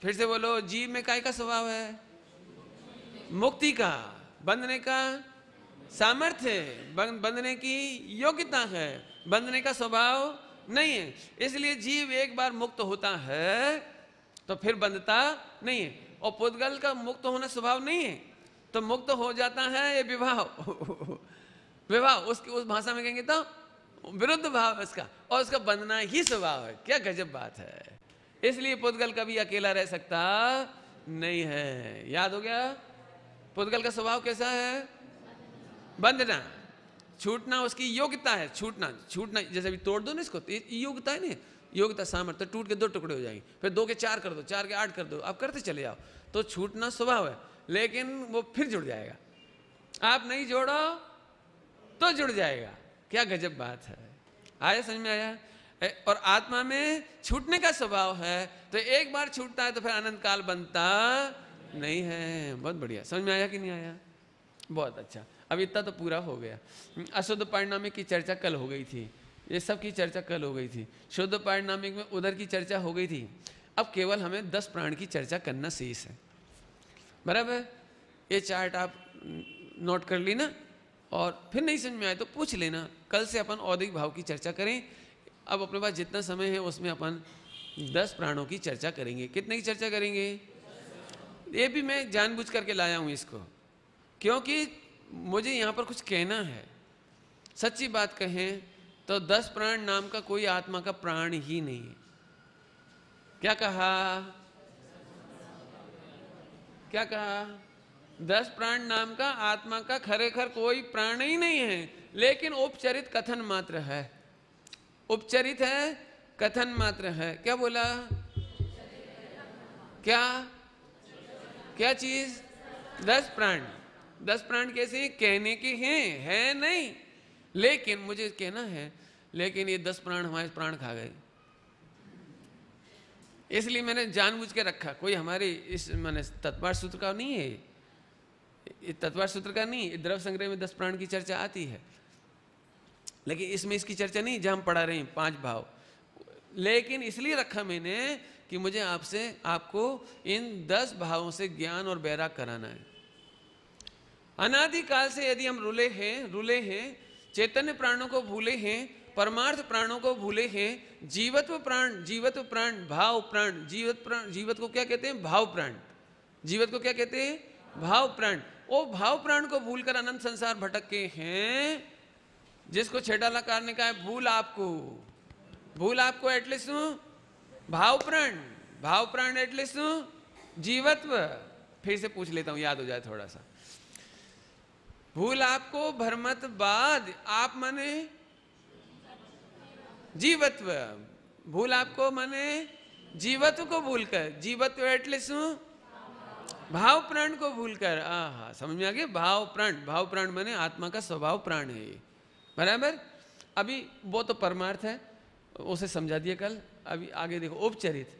फिर से बोलो, जीव में काय का स्वभाव है? मुक्ति का, बंधने का सामर्थ्य है, बंधने की योग्यता है, बंधने का स्वभाव नहीं है। इसलिए जीव एक बार मुक्त होता है तो फिर बंधता नहीं है। और पुद्गल का मुक्त होना स्वभाव नहीं है, तो मुक्त हो जाता है ये विवाह उसकी उस भाषा में कहेंगे तो विरुद्ध भाव इसका, और उसका बंधना ही स्वभाव है। क्या गजब बात है। इसलिए पुद्गल कभी अकेला रह सकता नहीं है। याद हो गया? पुद्गल का स्वभाव कैसा है? बंधना। छूटना उसकी योग्यता है। छूटना जैसे अभी तोड़ दो ना इसको, तो योग्यता है ना, योग्यता सामर्थ्य, टूट के 2 टुकड़े हो जाएंगे, फिर 2 के 4 कर दो, 4 के 8 कर दो, आप करते चले जाओ, तो छूटना स्वभाव है, लेकिन वो फिर जुड़ जाएगा। आप नहीं जोड़ो तो जुड़ जाएगा। क्या गजब बात है, आया समझ में आया? और आत्मा में छूटने का स्वभाव है, तो एक बार छूटता है तो फिर अनंत काल बनता नहीं है। बहुत बढ़िया, समझ में आया कि नहीं आया? बहुत अच्छा, अब इतना तो पूरा हो गया। अशुद्ध पारिणामिक की चर्चा कल हो गई थी, ये सब की चर्चा कल हो गई थी। शुद्ध पारिणामिक में उधर की चर्चा हो गई थी। अब केवल हमें 10 प्राण की चर्चा करना शेष है, बराबर? ये चार्ट आप नोट कर ली ना, और फिर नहीं समझ में आए तो पूछ लेना। कल से अपन औदिक भाव की चर्चा करें। अब अपने पास जितना समय है उसमें अपन 10 प्राणों की चर्चा करेंगे। कितने की चर्चा करेंगे? ये भी मैं जानबूझ करके लाया हूँ इसको, क्योंकि मुझे यहाँ पर कुछ कहना है। सच्ची बात कहें तो 10 प्राण नाम का कोई आत्मा का प्राण ही नहीं है। क्या कहा? क्या कहा? 10 प्राण नाम का आत्मा का खरेखर कोई प्राण ही नहीं है, लेकिन उपचरित कथन मात्र है। उपचरित है, कथन मात्र है। क्या बोला? क्या क्या चीज? 10 प्राण। 10 प्राण कैसे? कहने के हैं, है नहीं, लेकिन मुझे कहना है, लेकिन ये 10 प्राण हमारे प्राण खा गए, इसलिए मैंने जानबूझ के रखा। कोई हमारे इस माने तत्वार सूत्र का नहीं है, तत्वार सूत्र का नहीं, द्रव्य संग्रह में 10 प्राण की चर्चा आती है, लेकिन इसमें इसकी चर्चा नहीं, जहां हम पढ़ा रहे हैं 5 भाव। लेकिन इसलिए रखा मैंने कि मुझे आपको इन 10 भावों से ज्ञान और बैराग कराना है। अनादिकाल से यदि हम रुले हैं, चैतन्य प्राणों को भूले हैं, परमार्थ प्राणों को भूले हैं, जीवत्व प्राण, भाव प्राण, जीवत को क्या कहते हैं? भाव प्राण। जीवत को क्या कहते हैं? भाव प्राण। वो भाव प्राण को भूलकर अनंत संसार भटक के हैं, जिसको छेडालाकार ने कहा है भूल आपको एटलीस्ट भाव प्राण एटलीस्ट जीवत्व। फिर से पूछ लेता हूं, याद हो जाए थोड़ा सा। भूल आपको भरमत बाद, आप माने जीवत्व, भूल आपको माने जीवत्व को भूलकर, जीवत्व एटलीस्ट भाव प्राण को भूलकर। आहा, समझ में आ गया? भाव प्राण माने आत्मा का स्वभाव प्राण है, बराबर? अभी वो तो परमार्थ है, उसे समझा दिया कल। अभी आगे देखो, उपचरित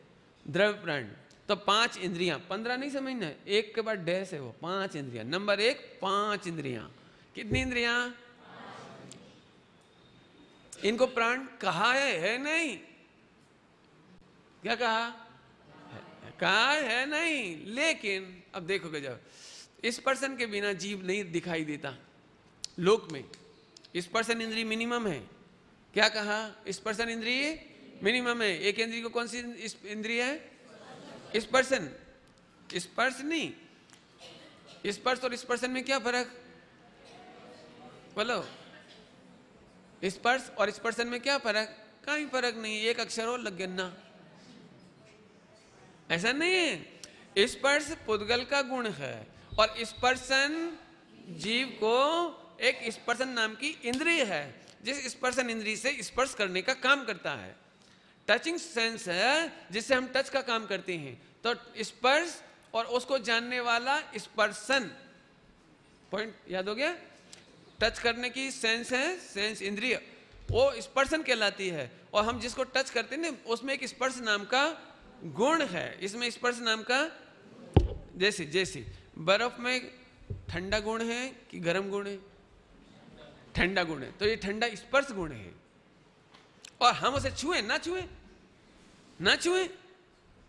द्रव्य प्राण। तो 5 इंद्रियां, 15 नहीं समझना, एक के बाद डैश है वो। 5 इंद्रियां। नंबर 1, 5 इंद्रियां। कितनी इंद्रियां? इनको प्राण कहा है नहीं? क्या कहा? कहा है नहीं, लेकिन अब देखोगे जब स्पर्शन के बिना जीव नहीं दिखाई देता लोक में। स्पर्शन इंद्रिय मिनिमम है। क्या कहा? स्पर्शन इंद्रिय मिनिमम है। एक इंद्रिय को कौन सी इंद्रिय है? स्पर्शन। स्पर्श नहीं, स्पर्श और स्पर्शन में क्या फर्क? बोलो, स्पर्श और स्पर्शन में क्या फर्क? कहीं फर्क नहीं, एक अक्षर और लग गया। ऐसा नहीं है। स्पर्श पुद्गल का गुण है, और स्पर्शन जीव को एक स्पर्शन नाम की इंद्रिय है, जिस स्पर्शन इंद्रिय से स्पर्श करने का काम करता है। टचिंग सेंस है, जिससे हम टच का काम करते हैं। तो स्पर्श और उसको जानने वाला स्पर्शन, पॉइंट याद हो गया? टच करने की सेंस है, सेंस इंद्रिय, वो स्पर्शन कहलाती है। और हम जिसको टच करते हैं ना, उसमें एक स्पर्श नाम का गुण है। इसमें स्पर्श नाम का, जैसे बर्फ में ठंडा गुण है कि गर्म गुण है? ठंडा गुण है, तो ये ठंडा स्पर्श गुण है। और हम उसे छुए ना छुए,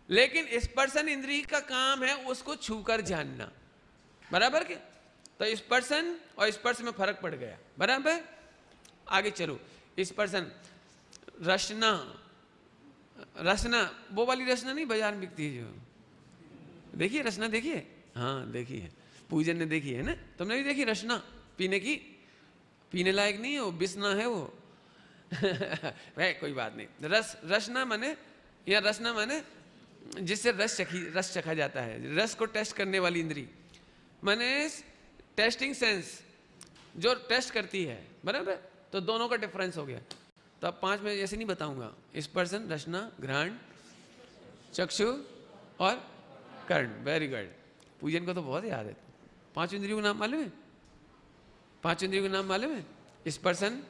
लेकिन स्पर्शन इंद्रिय का काम है उसको छूकर जानना, बराबर के? तो स्पर्शन और स्पर्श में फर्क पड़ गया, बराबर? आगे चलो। स्पर्शन, रसना, वो वाली रसना नहीं बाजार में बिकती है जो, देखिए रसना, देखिए? हाँ देखी है, पूजन ने देखी है ना? तुमने भी देखी रसना? पीने की, पीने लायक नहीं है वो, बिसना है वो। वह कोई बात नहीं। रसना माने, या रसना माने जिससे रस चखा जाता है, रस को टेस्ट करने वाली इंद्री, माने टेस्टिंग सेंस जो टेस्ट करती है, बराबर? तो दोनों का डिफरेंस हो गया। तो अब 5 में ऐसे नहीं बताऊंगा। स्पर्शन, रसना, घ्राण, चक्षु और कर्ण। Very good. पूजन को तो बहुत याद है। 5 इंद्रियों का नाम मालूम है? 5 इंद्रियों का नाम मालूम है? स्पर्शन,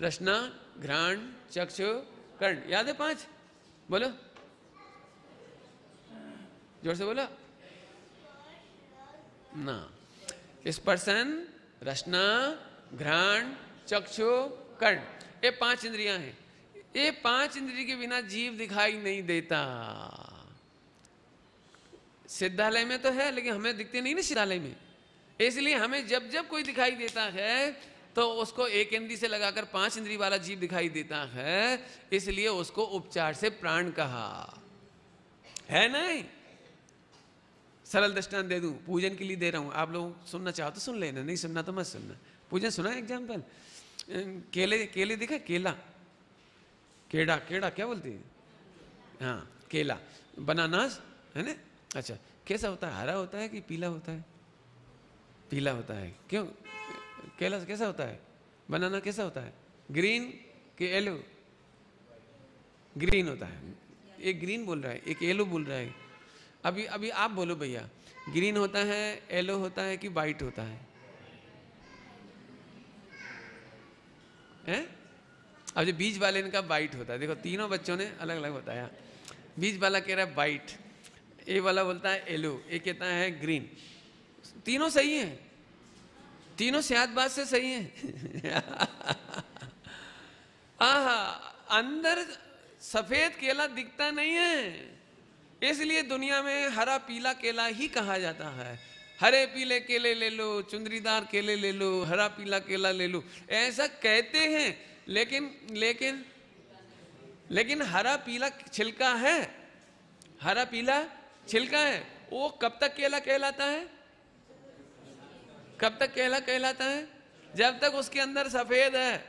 रसना, घ्राण, चक्षु, कर्ण। याद है 5? बोलो, जोर से बोलो ना। स्पर्शन, रसना, घ्राण, चक्षु, कर्ण, ये 5 इंद्रियां हैं। ये 5 इंद्रिय के बिना जीव दिखाई नहीं देता। सिद्धालय में तो है, लेकिन हमें दिखते नहीं ना सिद्धालय में। इसलिए हमें जब जब कोई दिखाई देता है तो उसको एक इंद्री से लगाकर 5 इंद्री वाला जीव दिखाई देता है, इसलिए उसको उपचार से प्राण कहा है। नहीं, सरल दृष्टांत दे दूं, पूजन के लिए दे रहा हूं, आप लोग सुनना चाहो तो सुन लेना, नहीं सुनना तो मत सुनना। पूजन सुना एग्जाम्पल? केले दिखा? केला, केड़ा, केड़ा क्या बोलते हैं? हाँ, केला। बनानास है ना? अच्छा, कैसा होता है? हरा होता है कि पीला होता है? पीला होता है। क्यों? केला कैसा होता है? बनाना कैसा होता है? ग्रीन कि येलो? ग्रीन होता है। एक ग्रीन बोल रहा है, एक येलो बोल रहा है। अभी अभी आप बोलो भैया, ग्रीन होता है, येलो होता है कि वाइट होता है? हैं? अब जो बीज वाले ने कहा वाइट होता है। देखो तीनों बच्चों ने अलग अलग बताया। बीज वाला कह रहा है वाइट, ए वाला बोलता है येलो, एक कहता है ग्रीन। तीनों सही हैं, तीनों सियादबाज से सही हैं। आहा, अंदर सफेद केला दिखता नहीं है, इसलिए दुनिया में हरा पीला केला ही कहा जाता है। हरे पीले केले ले लो, चुंदरीदार केले ले लो, हरा पीला केला ले लो, ऐसा कहते हैं। लेकिन लेकिन लेकिन हरा पीला छिलका है, हरा पीला छिलका है, वो कब तक केला कहलाता है? कब तक केला कहलाता है? जब तक उसके अंदर सफेद है।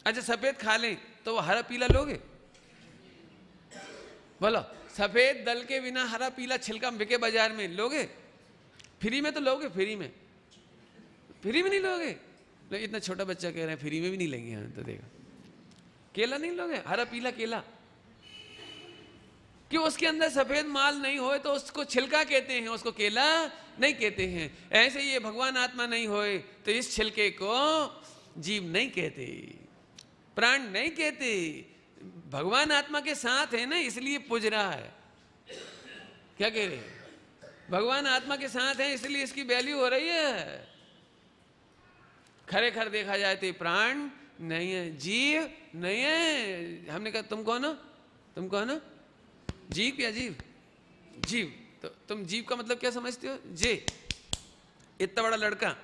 अच्छा, सफेद खा लें तो वो हरा पीला लोगे? बोलो, सफेद दल के बिना हरा पीला छिलका बिके बाजार में, लोगे? फ्री में तो लोगे? फ्री में? फ्री में नहीं लोगे। लेकिन इतना छोटा बच्चा कह रहा है फ्री में भी नहीं लेंगे हम, तो देखो केला नहीं लोगे, हरा पीला केला। कि उसके अंदर सफेद माल नहीं होए तो उसको छिलका कहते हैं, उसको केला नहीं कहते हैं। ऐसे ये भगवान आत्मा नहीं होए तो इस छिलके को जीव नहीं कहते, प्राण नहीं कहते। भगवान आत्मा के साथ है ना, इसलिए पूज रहा है। क्या कह रहे? भगवान आत्मा के साथ है इसलिए इसकी वैल्यू हो रही है। खरे खर देखा जाए तो प्राण नहीं है, जीव नहीं है। हमने कहा तुम कौन हो? तुम कौन हो? जीव या जीव? जीव। तो तुम जीव का मतलब क्या समझते हो? जे, इतना बड़ा लड़का,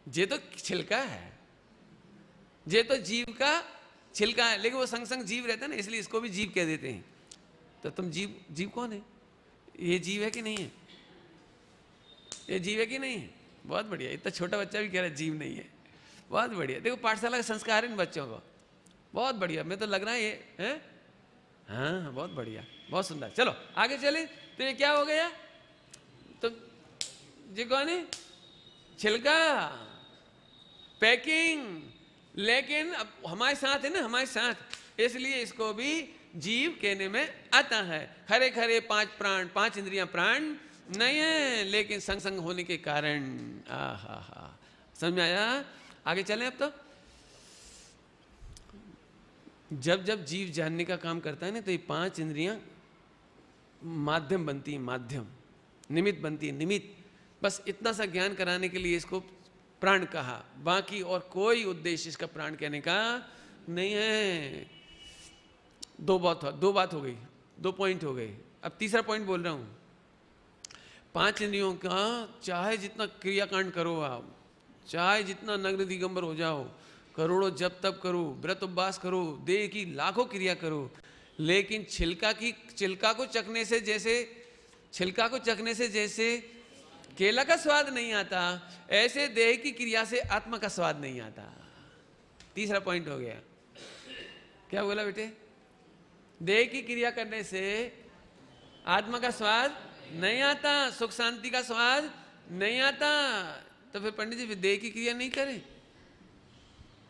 जे तो छिलका है, जे तो जीव का छिलका है, लेकिन वो संग संग जीव रहता है ना, इसलिए इसको भी जीव कह देते हैं। तो तुम जीव, जीव कौन है? ये जीव है कि नहीं है? ये जीव है कि नहीं है? बहुत बढ़िया। इतना छोटा बच्चा भी कह रहा है जीव नहीं है, बहुत बढ़िया। देखो पाठशाला का संस्कार है इन बच्चों को, बहुत बढ़िया। मैं तो लग रहा है ये है, हाँ बहुत बढ़िया, बहुत सुंदर। चलो आगे चले। तो ये क्या हो गया? तो जी कौन है? छिलका, पैकिंग। लेकिन अब हमारे साथ है ना, हमारे साथ, इसलिए इसको भी जीव कहने में आता है। खरे खरे 5 प्राण, 5 इंद्रियां प्राण नहीं है, लेकिन संग संग होने के कारण। आहा, समझ में आया? आगे चलें। अब तो जब जब जीव जानने का काम करता है ना, तो ये 5 इंद्रियां माध्यम बनती है, माध्यम, निमित्त बनती है, निमित्त। बस इतना सा ज्ञान कराने के लिए इसको प्राण कहा, बाकी और कोई उद्देश्य इसका प्राण कहने का नहीं है। दो बात हो गई, 2 पॉइंट हो गए। अब तीसरा पॉइंट बोल रहा हूं। 5 इंद्रियों का चाहे जितना क्रियाकांड करो आप, चाहे जितना नग्न दिगंबर हो जाओ, करोड़ों जप तप करो, व्रत उपवास करो, देह की लाखों क्रिया करो, लेकिन छिलका को चखने से जैसे केला का स्वाद नहीं आता, ऐसे देह की क्रिया से आत्मा का स्वाद नहीं आता। तीसरा पॉइंट हो गया। क्या बोला बेटे? देह की क्रिया करने से आत्मा का स्वाद नहीं आता, सुख शांति का स्वाद नहीं आता। तो फिर पंडित जी देह की क्रिया नहीं करें?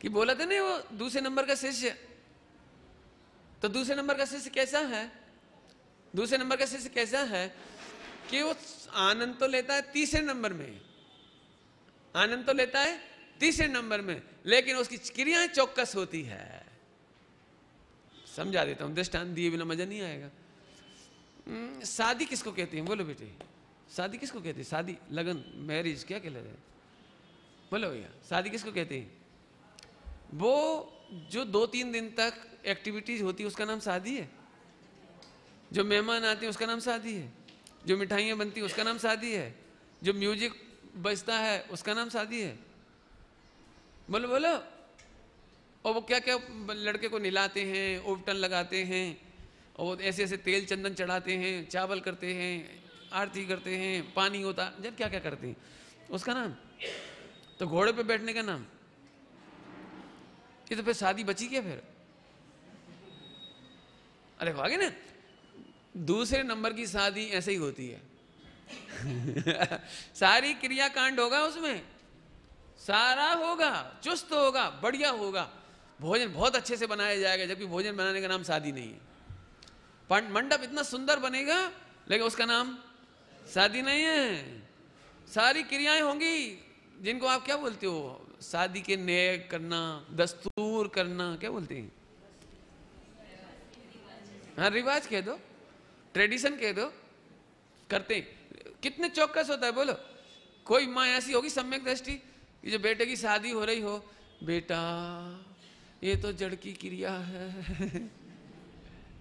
कि बोला था नहीं वो दूसरे नंबर का शिष्य, तो दूसरे नंबर का शिष्य कैसा है, दूसरे नंबर का शिष्य कैसा है कि वो आनंद तो लेता है तीसरे नंबर में, आनंद तो लेता है तीसरे नंबर में, लेकिन उसकी क्रियाएं चौकस होती है। समझा देता हूं, दृष्टांत दिए बिना मजा नहीं आएगा। शादी किसको कहते हैं, बोलो बेटे, शादी किसको कहते हैं? शादी, लगन, मैरिज क्या कहलाता है? बोलो भैया, शादी किसको कहते हैं? वो जो 2-3 दिन तक एक्टिविटीज होती है उसका नाम शादी है। जो मेहमान आते हैं उसका नाम शादी है। जो मिठाइयाँ बनती है उसका नाम शादी है। जो म्यूजिक बजता है उसका नाम शादी है। बोलो बोलो। और वो क्या क्या लड़के को निलाते हैं, उपटन लगाते हैं, और ऐसे ऐसे तेल चंदन चढ़ाते हैं, चावल करते हैं, आरती करते हैं, पानी होता, जब क्या क्या करते हैं उसका नाम। तो घोड़े पे बैठने का नाम। ये तो फिर शादी बची क्या फिर? अरे आगे ना, दूसरे नंबर की शादी ऐसे ही होती है। सारी क्रियाकांड होगा उसमें, सारा होगा, चुस्त होगा, बढ़िया होगा, भोजन बहुत अच्छे से बनाया जाएगा, जबकि भोजन बनाने का नाम शादी नहीं है। मंडप इतना सुंदर बनेगा लेकिन उसका नाम शादी नहीं है। सारी क्रियाएं होंगी जिनको आप क्या बोलते हो, शादी के नेक करना, दस्तूर करना, क्या बोलते हैं? हाँ, रिवाज कह दो, ट्रेडिशन कह दो, करते हैं। कितने चौकस होता है बोलो। कोई माँ ऐसी होगी सम्यक दृष्टि कि जो बेटे की शादी हो रही हो, बेटा ये तो जड़ की क्रिया है।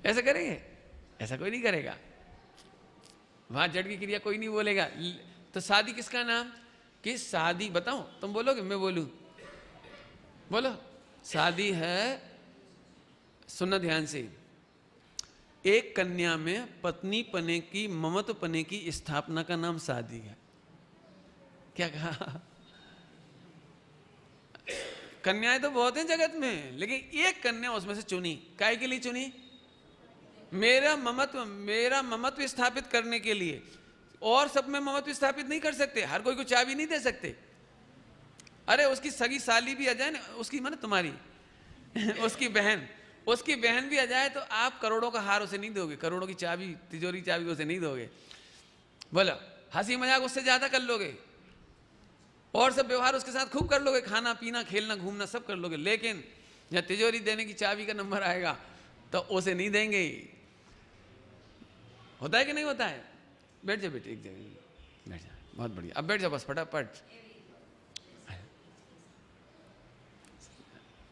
ऐसा करेंगे? ऐसा कोई नहीं करेगा। वहां जड़ की क्रिया कोई नहीं बोलेगा। तो शादी किसका नाम? कि शादी, बताओ तुम बोलोगे मैं बोलूं? बोलो। शादी है, सुनना ध्यान से, एक कन्या में पत्नी पने की, ममत्व पने की स्थापना का नाम शादी है। क्या कहा? कन्याएं तो बहुत हैं जगत में, लेकिन एक कन्या उसमें से चुनी। काय के लिए चुनी? मेरा ममत्व स्थापित करने के लिए। और सब में ममत्व स्थापित नहीं कर सकते, हर कोई को चाबी नहीं दे सकते। अरे उसकी सगी साली भी आ जाए ना, उसकी माने तुम्हारी उसकी बहन भी आ जाए तो आप करोड़ों का हार उसे नहीं दोगे, करोड़ों की चाबी, तिजोरी चाबी उसे नहीं दोगे। बोलो, हंसी मजाक उससे ज्यादा कर लोगे और सब व्यवहार उसके साथ खूब कर लोगे, खाना पीना खेलना घूमना सब कर लोगे, लेकिन जब तिजोरी देने की चाबी का नंबर आएगा तो उसे नहीं देंगे। होता है कि नहीं होता है? बैठ जाओ बेटे, एक जगह बैठ जाओ, बहुत बढ़िया। अब बैठ जाओ बस फटाफट,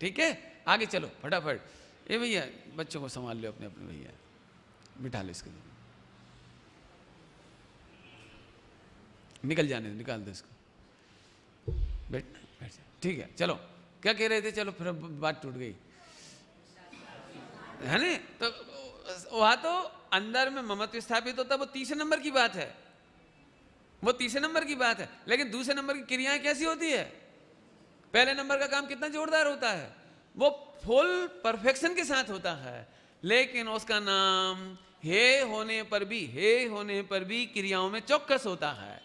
ठीक है? आगे चलो फटाफट। ए भैया बच्चों को संभाल लो अपने अपने, भैया बिठा लो इसको, निकल जाने दो, निकाल दो इसको, बैठ जा, ठीक है? चलो, क्या कह रहे थे? चलो फिर बात टूट गई है ना? तो वहां तो अंदर में ममत्व स्थापित होता है, वो तीसरे नंबर की बात है, वो तीसरे नंबर की बात है। लेकिन दूसरे नंबर की क्रियाएं कैसी होती है? पहले नंबर का काम कितना जोरदार होता है, वो फुल परफेक्शन के साथ होता है, लेकिन उसका नाम हे होने पर भी क्रियाओं में चौकस होता है।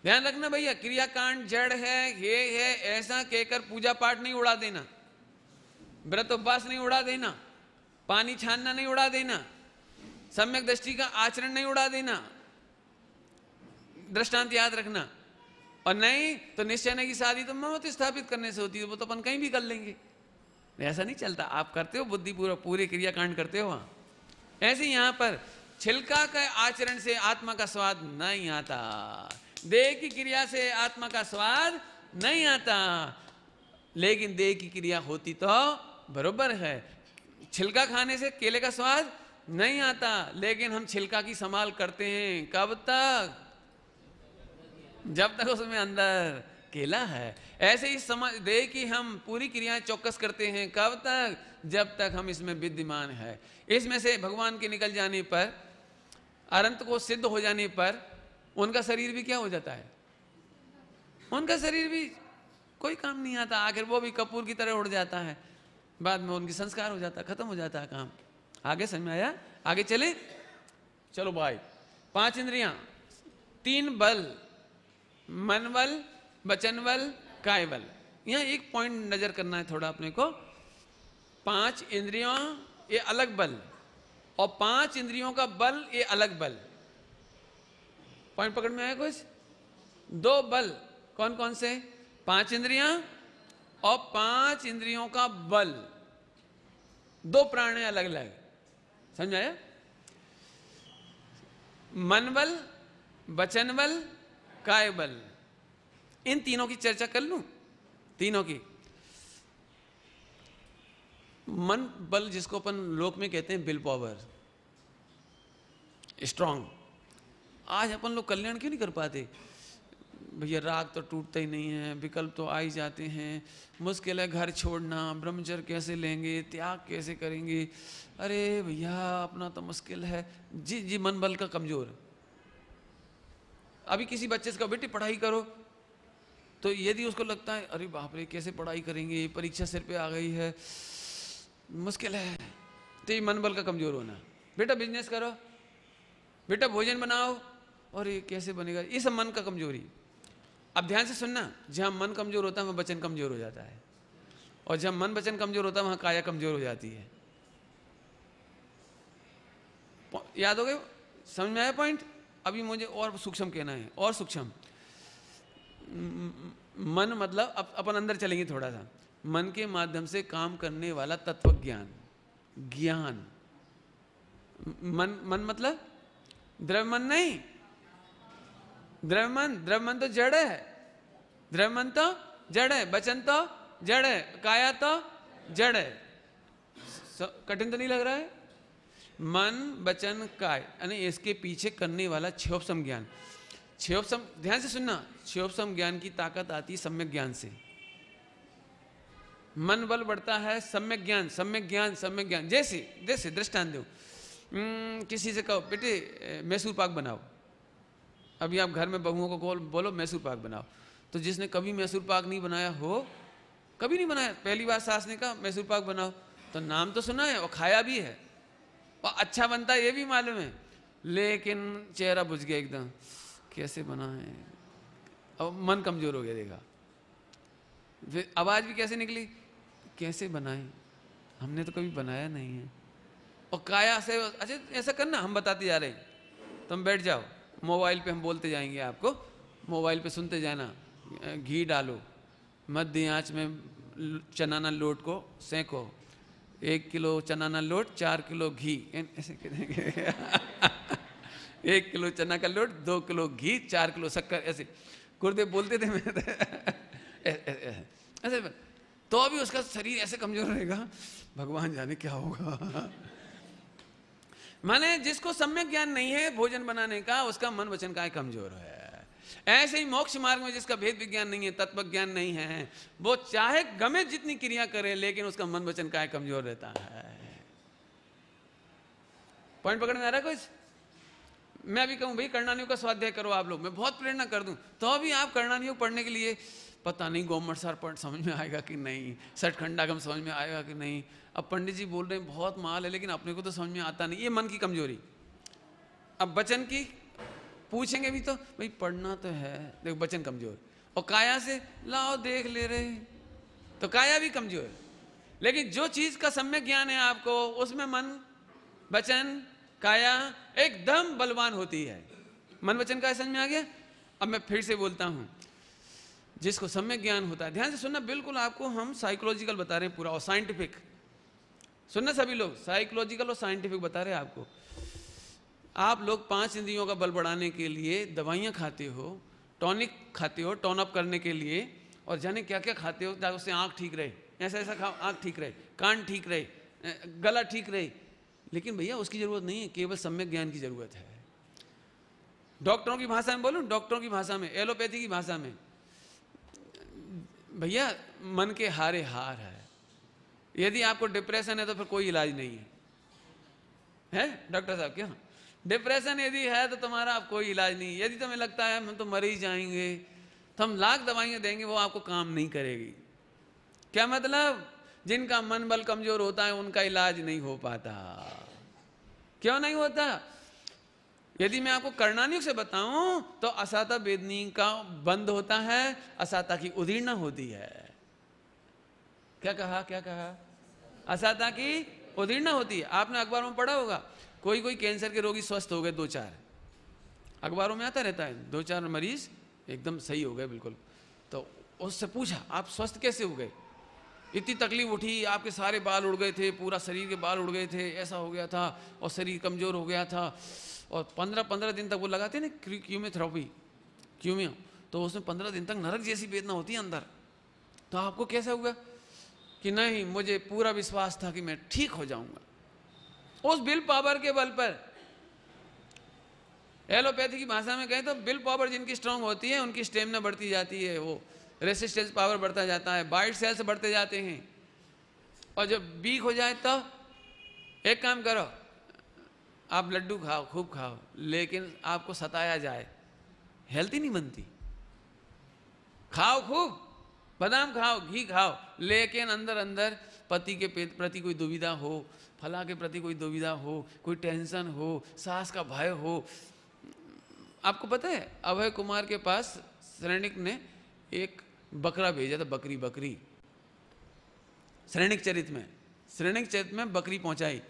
ध्यान रखना भैया, क्रियाकांड जड़ है, हे है, ऐसा कहकर पूजा पाठ नहीं उड़ा देना, व्रत उपवास नहीं उड़ा देना, पानी छानना नहीं उड़ा देना, सम्यक दृष्टि का आचरण नहीं उड़ा देना। दृष्टांत याद रखना। और नहीं तो निश्चय की शादी तो ममत्व स्थापित करने से होती है, वो तो अपन कहीं भी कर लेंगे। ऐसा नहीं चलता। आप करते हो बुद्धिपूर्वक, पूरे क्रियाकांड करते हो वहां। ऐसे यहां पर छिलका के आचरण से आत्मा का स्वाद नहीं आता, देह की क्रिया से आत्मा का स्वाद नहीं आता, लेकिन देह की क्रिया होती तो बरोबर है। छिलका खाने से केले का स्वाद नहीं आता, लेकिन हम छिलका की संभाल करते हैं कब तक? जब तक उसमें अंदर केला है। ऐसे ही देह की हम पूरी क्रियाएं चौकस करते हैं कब तक? जब तक हम इसमें विद्यमान है। इसमें से भगवान के निकल जाने पर, अनंत को सिद्ध हो जाने पर उनका शरीर भी क्या हो जाता है? उनका शरीर भी कोई काम नहीं आता, आखिर वो भी कपूर की तरह उड़ जाता है, बाद में उनकी संस्कार हो जाता है, खत्म हो जाता है काम। आगे समझ में आया? आगे चले चलो भाई। 5 इंद्रियां, 3 बल, मन बल, वचन बल, काय बल। यहाँ एक पॉइंट नजर करना है थोड़ा अपने को। 5 इंद्रियों ये अलग बल, और 5 इंद्रियों का बल ये अलग बल। पॉइंट पकड़ में आया कुछ? 2 बल कौन कौन से? 5 इंद्रियां और 5 इंद्रियों का बल, 2 प्राण है अलग अलग। समझ आया? मन बल, वचन बल, काय बल, इन तीनों की चर्चा कर लूं। तीनों की। मन बल जिसको अपन लोक में कहते हैं विल पावर, स्ट्रांग। आज अपन लोग कल्याण क्यों नहीं कर पाते? भैया राग तो टूटता ही नहीं है, विकल्प तो आ ही जाते हैं, मुश्किल है घर छोड़ना, ब्रह्मचर्य कैसे लेंगे, त्याग कैसे करेंगे, अरे भैया अपना तो मुश्किल है। जी जी, मन बल का कमजोर। अभी किसी बच्चे से कहो बेटी पढ़ाई करो, तो यदि उसको लगता है अरे बाप रे कैसे पढ़ाई करेंगे, परीक्षा सिर पे आ गई है, मुश्किल है, तो ये मन बल का कमजोर होना। बेटा बिजनेस करो, बेटा भोजन बनाओ, और ये कैसे बनेगा, ये सब मन का कमजोरी। अब ध्यान से सुनना, जहां मन कमजोर होता है वहां वचन कमजोर हो जाता है, और जहां मन वचन कमजोर होता है वहां काया कमजोर हो जाती है। याद हो गए? समझ में आया पॉइंट? अभी मुझे और सूक्ष्म कहना है, और सूक्ष्म। मन मतलब अब अपन अंदर चलेंगे थोड़ा सा। मन के माध्यम से काम करने वाला तत्व ज्ञान, ज्ञान। मन मतलब द्रव्य मन नहीं, द्रव्य मन तो जड़ है, द्रव्य मन तो जड़ है, वचन तो जड़ है, काया तो जड़ है। कठिन तो नहीं लग रहा है? मन वचन काय, यानी इसके पीछे करने वाला क्षयोपशम ज्ञान। क्षयोपशम, ध्यान से सुनना, क्षयोपशम ज्ञान की ताकत आती है सम्यक ज्ञान से। मन बल बढ़ता है सम्यक ज्ञान, सम्यक ज्ञान, सम्यक ज्ञान। जैसे जैसे दृष्टांत दो, किसी से कहो बेटे मैसूर पाक बनाओ, अभी आप घर में बहुओं को बोलो मैसूर पाक बनाओ, तो जिसने कभी मैसूर पाक नहीं बनाया हो, कभी नहीं बनाया, पहली बार सास ने कहा मैसूर पाक बनाओ, तो नाम तो सुना है और खाया भी है, और अच्छा बनता है ये भी मालूम है, लेकिन चेहरा बुझ गया एकदम, कैसे बना है, अब मन कमजोर हो गया। देखा फिर आवाज भी कैसे निकली, कैसे बनाए, हमने तो कभी बनाया नहीं है। और काया से, अच्छा ऐसा करना, हम बताते जा रहे हैं, तुम बैठ जाओ, मोबाइल पे हम बोलते जाएंगे आपको, मोबाइल पे सुनते जाना। घी डालो, मध्य आंच में चनाना लोट को सेंको, 1 किलो चनाना लोट 4 किलो घी, ऐसे करेंगे 1 किलो चना का लोट 2 किलो घी 4 किलो शक्कर, ऐसे गुरुदेव बोलते थे मैं ऐसे, तो अभी उसका शरीर ऐसे कमजोर रहेगा, भगवान जाने क्या होगा। माने जिसको सम्यक ज्ञान नहीं है भोजन बनाने का, उसका मन वचन काय कमजोर है। ऐसे ही मोक्ष मार्ग में जिसका भेद विज्ञान नहीं है, तत्व ज्ञान नहीं है, वो चाहे गमे जितनी क्रिया करे लेकिन उसका मन वचन काय कमजोर रहता है। पॉइंट पकड़ में आ रहा है कुछ? मैं अभी कहूं भाई कर्णानियों का स्वाध्याय करो आप लोग, मैं बहुत प्रेरणा कर दूं, तो अभी आप कर्णानियों पढ़ने के लिए पता नहीं गौमर सार पढ़ समझ में आएगा कि नहीं, सठखंडागम समझ में आएगा कि नहीं। अब पंडित जी बोल रहे हैं बहुत माल है, लेकिन अपने को तो समझ में आता नहीं, ये मन की कमजोरी। अब वचन की पूछेंगे भी तो भाई पढ़ना तो है, देखो वचन कमजोर, और काया से लाओ देख ले रहे, तो काया भी कमजोर। लेकिन जो चीज का सम्यक ज्ञान है आपको, उसमें मन वचन काया एकदम बलवान होती है। मन वचन का समझ में आ गया? अब मैं फिर से बोलता हूं, जिसको सम्यक ज्ञान होता है, ध्यान से सुनना, बिल्कुल आपको हम साइकोलॉजिकल बता रहे हैं पूरा, और साइंटिफिक सुनना, सभी लोग साइकोलॉजिकल और साइंटिफिक बता रहे हैं आपको। आप लोग 5 इंद्रियों का बल बढ़ाने के लिए दवाइयां खाते हो, टॉनिक खाते हो टोन अप करने के लिए, और जाने क्या क्या खाते हो ताकि उससे आंख ठीक रहे, ऐसा ऐसा खाओ आंख ठीक रहे, कान ठीक रहे, गला ठीक रहे। लेकिन भैया उसकी जरूरत नहीं है, केवल सम्यक ज्ञान की जरूरत है। डॉक्टरों की भाषा में बोलूं, डॉक्टरों की भाषा में, एलोपैथी की भाषा में, भैया मन के हारे हार है। यदि आपको डिप्रेशन है तो फिर कोई इलाज नहीं है डॉक्टर साहब? क्या डिप्रेशन यदि है तो तुम्हारा अब कोई इलाज नहीं। यदि तुम्हें लगता है हम तो मर ही जाएंगे, तो हम लाख दवाइयां देंगे, वो आपको काम नहीं करेगी। क्या मतलब? जिनका मन बल कमजोर होता है उनका इलाज नहीं हो पाता। क्यों नहीं होता? यदि मैं आपको कर्णानियों से बताऊं तो असाता वेदनी का बंद होता है, असाता की उदीर्णा होती है। क्या कहा, क्या कहा? असाता की उदीर्णा होती है। आपने अखबारों में पढ़ा होगा, कोई कोई कैंसर के रोगी स्वस्थ हो गए, 2-4 अखबारों में आता रहता है, 2-4 मरीज एकदम सही हो गए बिल्कुल। तो उससे पूछा आप स्वस्थ कैसे हो गए? इतनी तकलीफ उठी, आपके सारे बाल उड़ गए थे, पूरा शरीर के बाल उड़ गए थे, ऐसा हो गया था, और शरीर कमजोर हो गया था, और 15-15 दिन तक वो लगाते ना कीमोथेरेपी, कीमियो, तो उसमें 15 दिन तक नरक जैसी वेदना होती है अंदर। तो आपको कैसा हुआ कि नहीं, मुझे पूरा विश्वास था कि मैं ठीक हो जाऊंगा। उस विल पावर के बल पर, एलोपैथी की भाषा में कहें तो विल पावर जिनकी स्ट्रांग होती है उनकी स्टेमिना बढ़ती जाती है, वो रेसिस्टेंस पावर बढ़ता जाता है, वाइट सेल्स बढ़ते जाते हैं। और जब वीक हो जाए तो एक काम करो, आप लड्डू खाओ, खूब खाओ, लेकिन आपको सताया जाए, हेल्थी नहीं बनती। खाओ खूब, बादाम खाओ, घी खाओ, लेकिन अंदर अंदर पति के प्रति कोई दुविधा हो, फला के प्रति कोई दुविधा हो, कोई टेंशन हो, सास का भय हो। आपको पता है अभय कुमार के पास सैनिक ने एक बकरा भेजा था, बकरी सैनिक चरित में बकरी पहुंचाई।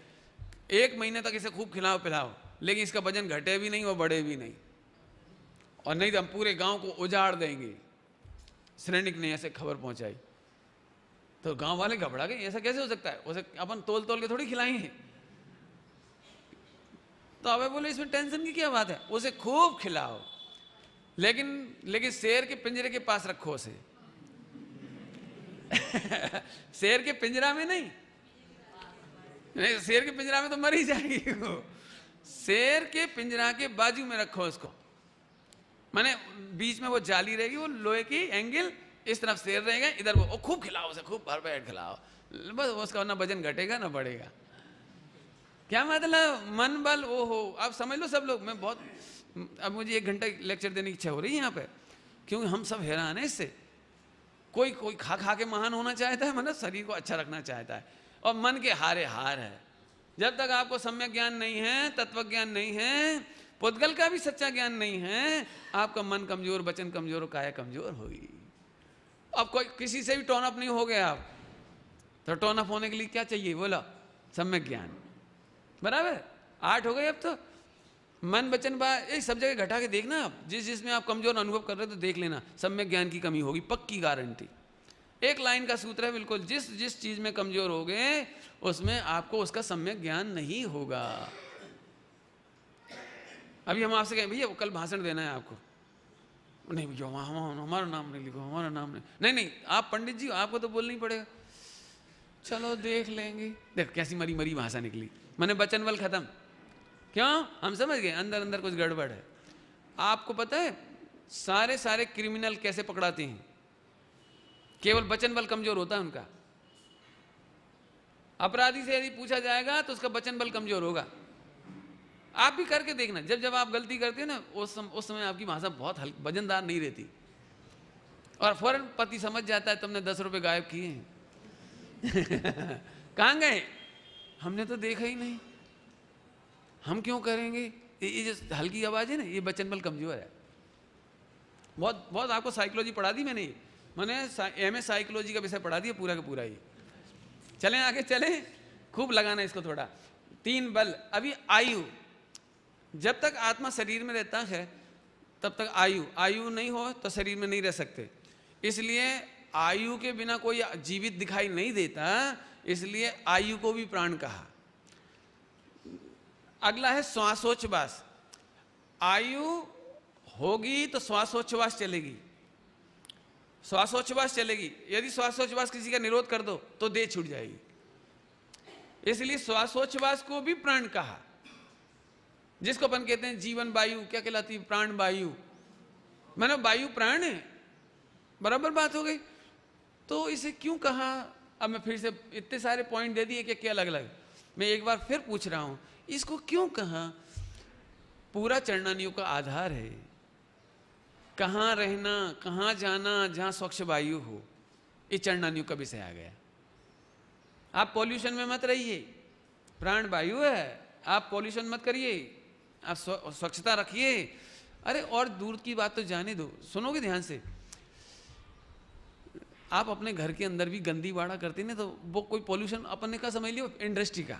1 महीने तक इसे खूब खिलाओ पिलाओ, लेकिन इसका वजन घटे भी नहीं और बढ़े भी नहीं, और नहीं तो हम पूरे गांव को उजाड़ देंगे। सैनिक ने ऐसे खबर पहुंचाई तो गांव वाले घबरा गए, ऐसा कैसे हो सकता है, उसे अपन तोल तोल के थोड़ी खिलाएंगे। तो अबे बोले इसमें टेंशन की क्या बात है, उसे खूब खिलाओ, लेकिन शेर के पिंजरे के पास रखो उसे। शेर के पिंजरा में नहीं, शेर के पिंजरा में तो मर ही जाएगी वो। शेर के पिंजरा के बाजू में रखो उसको, माने बीच में वो जाली रहेगी, वो लोहे की एंगल, इस तरफ शेर रहेगा, इधर वो खूब खिलाओ उसे, खूब भर पेट खिलाओ, बस उसका ना वजन घटेगा ना बढ़ेगा। क्या मतलब, मन बल वो हो। आप समझ लो सब लोग, मैं बहुत, अब मुझे 1 घंटा लेक्चर देने की इच्छा हो रही है यहाँ पे, क्योंकि हम सब हैरान है इससे। कोई खा खा के महान होना चाहता है, मतलब शरीर को अच्छा रखना चाहता है, और मन के हारे हार है। जब तक आपको सम्यक ज्ञान नहीं है, तत्व ज्ञान नहीं है, पुद्गल का भी सच्चा ज्ञान नहीं है, आपका मन कमजोर, वचन कमजोर, काया कमजोर होगी। अब कोई किसी से भी टोन अप नहीं हो गए आप, तो टोन अप होने के लिए क्या चाहिए, बोला सम्यक ज्ञान, बराबर। 8 हो गए अब तो। मन वचन बात ये सब जगह घटा के देखना आप, जिसमें आप कमजोर अनुभव कर रहे हो तो देख लेना, सम्यक ज्ञान की कमी होगी, पक्की गारंटी। एक लाइन का सूत्र है बिल्कुल, जिस चीज में कमजोर हो गए उसमें आपको उसका सम्यक ज्ञान नहीं होगा। अभी हम आपसे कहें भैया कल भाषण देना है आपको, नहीं भैया हमारा नाम नहीं लिखो, हमारा नाम नहीं, आप पंडित जी आपको तो बोलना ही पड़ेगा। चलो देख लेंगे, देख कैसी मरी मरी भाषा निकली, मैंने वचन बल खत्म। क्यों? हम समझ गए अंदर अंदर कुछ गड़बड़ है। आपको पता है सारे क्रिमिनल कैसे पकड़ाते हैं? केवल वचन बल कमजोर होता है उनका। अपराधी से यदि पूछा जाएगा तो उसका वचन बल कमजोर होगा। आप भी करके देखना, जब आप गलती करते हो ना, उस समय आपकी भाषा बहुत वजनदार नहीं रहती, और फौरन पति समझ जाता है तुमने 10 रुपए गायब किए हैं। कहाँ गए? हमने तो देखा ही नहीं, हम क्यों करेंगे? ये जो हल्की आवाज है ना, ये वचन बल कमजोर है। बहुत आपको साइकोलॉजी पढ़ा दी मैंने एमए साइकोलॉजी का विषय पढ़ा दिया पूरा का पूरा ही। चलें आगे चलें, खूब लगाना इसको थोड़ा। 3 बल। अभी आयु, जब तक आत्मा शरीर में रहता है तब तक आयु नहीं हो तो शरीर में नहीं रह सकते, इसलिए आयु के बिना कोई जीवित दिखाई नहीं देता, इसलिए आयु को भी प्राण कहा। अगला है श्वासोच्छ्वास। आयु होगी तो श्वासोच्छ्वास चलेगी, श्वासोच्छ्वास चलेगी। यदि श्वासोच्छ्वास किसी का निरोध कर दो तो देह छूट जाएगी, इसलिए श्वासोच्छ्वास को भी प्राण कहा। जिसको अपन कहते हैं जीवन वायु, क्या कहलाती है? प्राण वायु। मैंने वायु प्राण है, बराबर बात हो गई। तो इसे क्यों कहा? अब मैं फिर से इतने सारे पॉइंट दे दिए कि अलग अलग, मैं एक बार फिर पूछ रहा हूं, इसको क्यों कहा? पूरा चरणानियों का आधार है, कहाँ रहना, कहाँ जाना, जहां स्वच्छ वायु हो, ये चरणानियों का विषय आ गया। आप पॉल्यूशन में मत रहिए, प्राण वायु है, आप पॉल्यूशन मत करिए, आप स्वच्छता रखिए। अरे और दूर की बात तो जाने दो, सुनोगे ध्यान से। आप अपने घर के अंदर भी गंदी वाड़ा करते ना, तो वो कोई पोल्यूशन अपन ने का समझ लियो, इंडस्ट्री का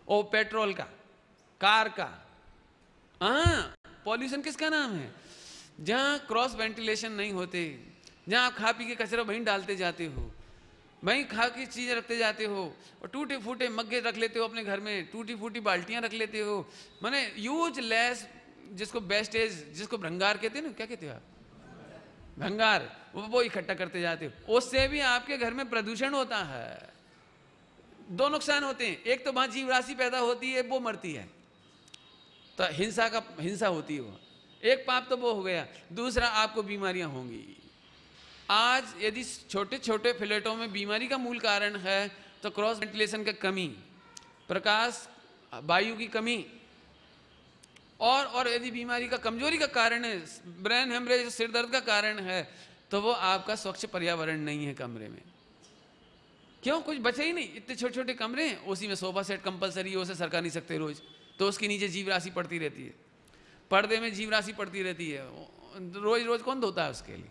और पेट्रोल का, कार का। हाँ, पॉल्यूशन किसका नाम है? जहाँ क्रॉस वेंटिलेशन नहीं होते, जहाँ आप खा पी के कचरा वहीं डालते जाते हो, वहीं खा की चीज़ें रखते जाते हो, और टूटे फूटे मग्गे रख लेते हो अपने घर में, टूटी फूटी बाल्टियाँ रख लेते हो, माने यूज लेस, जिसको वेस्टेज, जिसको भंगार कहते हैं ना, क्या कहते हो आप, भंगार, वो इकट्ठा करते जाते हो। उससे भी आपके घर में प्रदूषण होता है। दो नुकसान होते हैं, एक तो वहाँ जीव राशि पैदा होती है, वो मरती है, तो हिंसा होती है, वो एक पाप तो वो हो गया। दूसरा, आपको बीमारियां होंगी। आज यदि छोटे छोटे फ्लैटों में बीमारी का मूल कारण है तो क्रॉस वेंटिलेशन की कमी, प्रकाश वायु की कमी, और यदि बीमारी का कमजोरी का कारण है, ब्रेन हेमरेज, सिर दर्द का कारण है, तो वो आपका स्वच्छ पर्यावरण नहीं है कमरे में। क्यों? कुछ बचे ही नहीं, इतने छोटे छोटे कमरे हैं, उसी में सोफा सेट कंपलसरी है, उसे सरका नहीं सकते रोज, तो उसके नीचे जीव राशि पड़ती रहती है, पर्दे में जीव राशि पड़ती रहती है, रोज रोज कौन धोता है उसके लिए?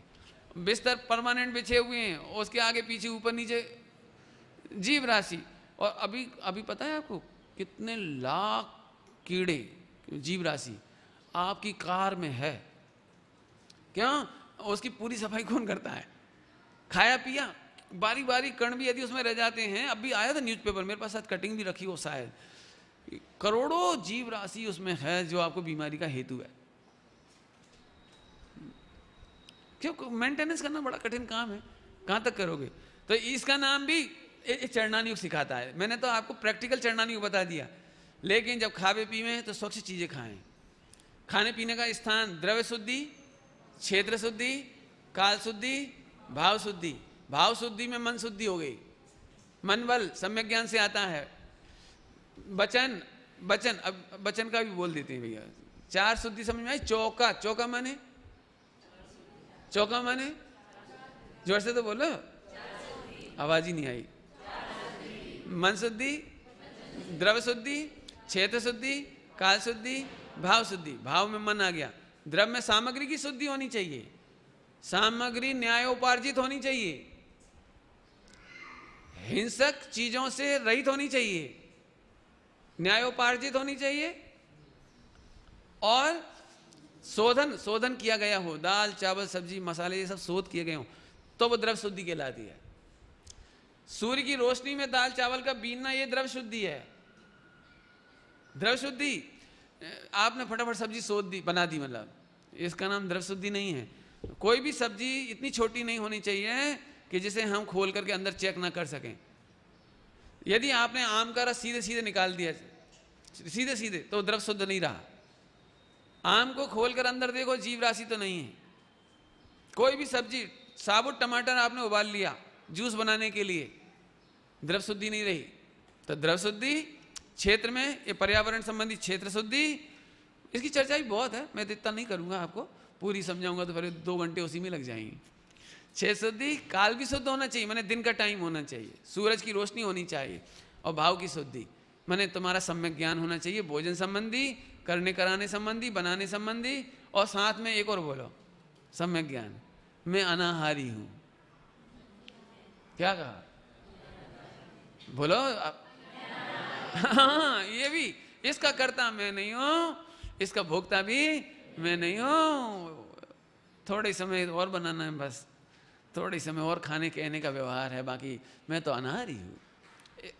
बिस्तर परमानेंट बिछे हुए हैं, उसके आगे पीछे ऊपर नीचे जीव राशि। और अभी पता है आपको कितने लाख कीड़े, जीव राशि आपकी कार में है? क्यों? उसकी पूरी सफाई कौन करता है? खाया पिया, बारी बारी कण भी यदि उसमें रह जाते हैं। अभी आया था न्यूज़पेपर, मेरे पास साथ कटिंग भी रखी हो, शायद करोड़ों जीव राशि उसमें है जो आपको बीमारी का हेतु है। क्यों? मेंटेनेंस करना बड़ा कठिन काम है, कहाँ तक करोगे? तो इसका नाम भी चरणान योग सिखाता है। मैंने तो आपको प्रैक्टिकल चरणान योग बता दिया, लेकिन जब खावे पीवे तो स्वच्छ चीजें खाएं। खाने पीने का स्थान, द्रव्य शुद्धि, क्षेत्र शुद्धि, काल शुद्धि, भाव शुद्धि। भाव शुद्धि में मन शुद्धि हो गई, मन बल सम्यक ज्ञान से आता है। वचन, अब वचन का भी बोल देते हैं भैया। चार शुद्धि समझ में आई? चौका, चौका माने, चौका माने, जोर से तो बोलो, आवाज ही नहीं आई। मन शुद्धि, द्रव्य शुद्धि, क्षेत्र शुद्धि, काल शुद्धि, भाव शुद्धि। भाव में मन आ गया। द्रव्य में सामग्री की शुद्धि होनी चाहिए, सामग्री न्यायोपार्जित होनी चाहिए, हिंसक चीजों से रहित होनी चाहिए, न्यायोपार्जित होनी चाहिए, और शोधन किया गया हो, दाल चावल सब्जी मसाले ये सब शोध किए गए हो, तो वो द्रव्य शुद्धि कहलाती है। सूर्य की रोशनी में दाल चावल का बीनना, ये द्रव्य शुद्धि है। द्रव्य शुद्धि, आपने फटाफट सब्जी शोध दी, बना दी, मतलब इसका नाम द्रव्य शुद्धि नहीं है। कोई भी सब्जी इतनी छोटी नहीं होनी चाहिए कि जिसे हम खोल करके अंदर चेक ना कर सकें। यदि आपने आम का रस सीधे सीधे निकाल दिया, सीधे सीधे, तो द्रव्य शुद्ध नहीं रहा। आम को खोलकर अंदर देखो, जीव राशि तो नहीं है। कोई भी सब्जी, साबुत टमाटर आपने उबाल लिया जूस बनाने के लिए, द्रव्य शुद्धि नहीं रही। तो द्रव्य शुद्धि क्षेत्र में, ये पर्यावरण संबंधी क्षेत्र शुद्धि, इसकी चर्चा भी बहुत है, मैं इतना नहीं करूंगा, आपको पूरी समझाऊंगा तो फिर 2 घंटे उसी में लग जाएंगे। क्षेत्र शुद्धि, काल भी शुद्ध होना चाहिए, मैंने दिन का टाइम होना चाहिए, सूरज की रोशनी होनी चाहिए। और भाव की शुद्धि मैंने तुम्हारा सम्यक ज्ञान होना चाहिए, भोजन संबंधी, करने कराने संबंधी, बनाने संबंधी, और साथ में एक और बोलो, सम्यक ज्ञान। मैं अनाहारी हूं। क्या कहा? बोलो। हाँ, ये भी, इसका कर्ता मैं नहीं हूं, इसका भोक्ता भी मैं नहीं हूं। थोड़े समय और बनाना है, बस थोड़े समय और खाने कहने का व्यवहार है, बाकी मैं तो अनाहारी हूं।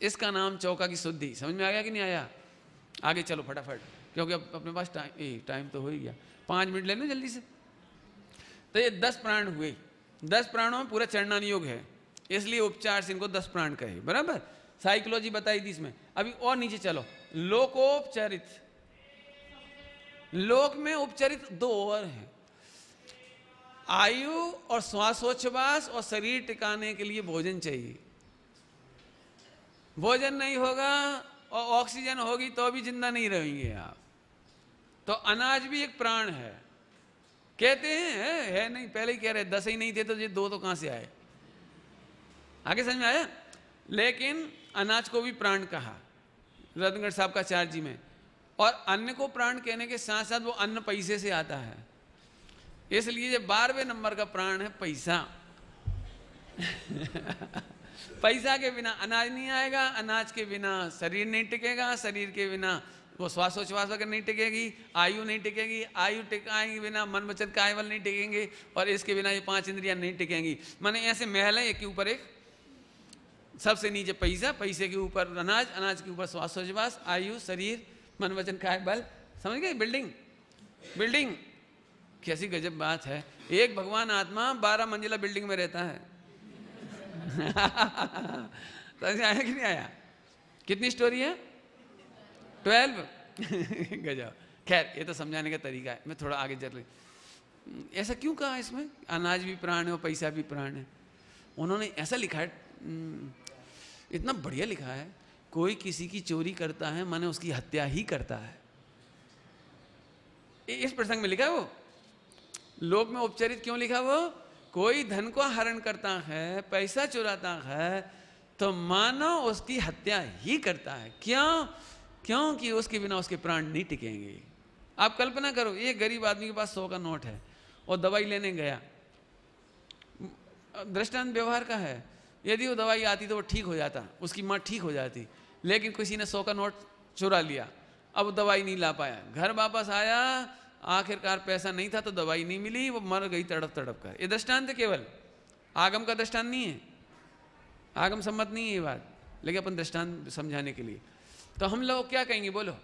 इसका नाम चौका की शुद्धि। समझ में आ गया कि नहीं आया? आगे चलो फटाफट, क्योंकि अब अपने पास टाइम तो हो ही गया, 5 मिनट ले लो जल्दी से। तो ये 10 प्राण हुए, 10 प्राणों में पूरा चरणान योग है, इसलिए उपचार से इनको 10 प्राण कहे, बराबर। साइकोलॉजी बताई थी इसमें। अभी और नीचे चलो, लोकोपचरित। लोक में उपचरित 2 और हैं, आयु और श्वासोच्छ्वास और शरीर टिकाने के लिए भोजन चाहिए। भोजन नहीं होगा और ऑक्सीजन होगी तो भी जिंदा नहीं रहेंगे आप। तो अनाज भी एक प्राण है, कहते हैं, है नहीं, पहले ही कह रहे 10 ही नहीं थे तो ये 2 तो कहां से आए? आगे समझ में आया? लेकिन अनाज को भी प्राण कहा रत्नगढ़ साहब का आचार्य जी में। और अन्न को प्राण कहने के साथ साथ वो अन्न पैसे से आता है, इसलिए ये 12वें नंबर का प्राण है पैसा। पैसा के बिना अनाज नहीं आएगा, अनाज के बिना शरीर नहीं टिकेगा, शरीर के बिना वो श्वासोच्छ्वास वगैरह नहीं टिकेगी, आयु नहीं टिकेगी, आयु टिकाएंगे बिना मन वचन काया बल नहीं टिकेंगे, और इसके बिना ये 5 इंद्रियां नहीं टिकेंगी। माने ऐसे महल है, एक के ऊपर एक, सबसे नीचे पैसा, पैसे के ऊपर अनाज, अनाज के ऊपर श्वासोच्छ्वास, आयु, शरीर, मन वचन काया बल। समझ गए? बिल्डिंग, बिल्डिंग कैसी गजब बात है। एक भगवान आत्मा 12 मंजिला बिल्डिंग में रहता है। आया कि नहीं आया? कितनी स्टोरी है? 12। गजब। खैर ये तो समझाने का तरीका है, मैं थोड़ा आगे चल रही। ऐसा क्यों कहा इसमें? अनाज भी प्राण है और पैसा भी प्राण है। उन्होंने ऐसा लिखा है, इतना बढ़िया लिखा है, कोई किसी की चोरी करता है माने उसकी हत्या ही करता है। इस प्रसंग में लिखा है। वो लोक में उपचरित क्यों लिखा? वो कोई धन को हरण करता है, पैसा चुराता है, तो मानो उसकी हत्या ही करता है। क्यों? क्योंकि उसके बिना उसके प्राण नहीं टिकेंगे। आप कल्पना करो, एक गरीब आदमी के पास 100 का नोट है और दवाई लेने गया, दृष्टांत व्यवहार का है, यदि वो दवाई आती तो वो ठीक हो जाता, उसकी माँ ठीक हो जाती, लेकिन किसी ने 100 का नोट चुरा लिया, अब दवाई नहीं ला पाया, घर वापस आया, आखिरकार पैसा नहीं था तो दवाई नहीं मिली, वो मर गई तड़प तड़प कर। ये दृष्टांत है, केवल आगम का दृष्टांत नहीं है, आगम सम्मत नहीं है ये बात, लेकिन अपन दृष्टांत समझाने के लिए। तो हम लोग क्या कहेंगे? बोलो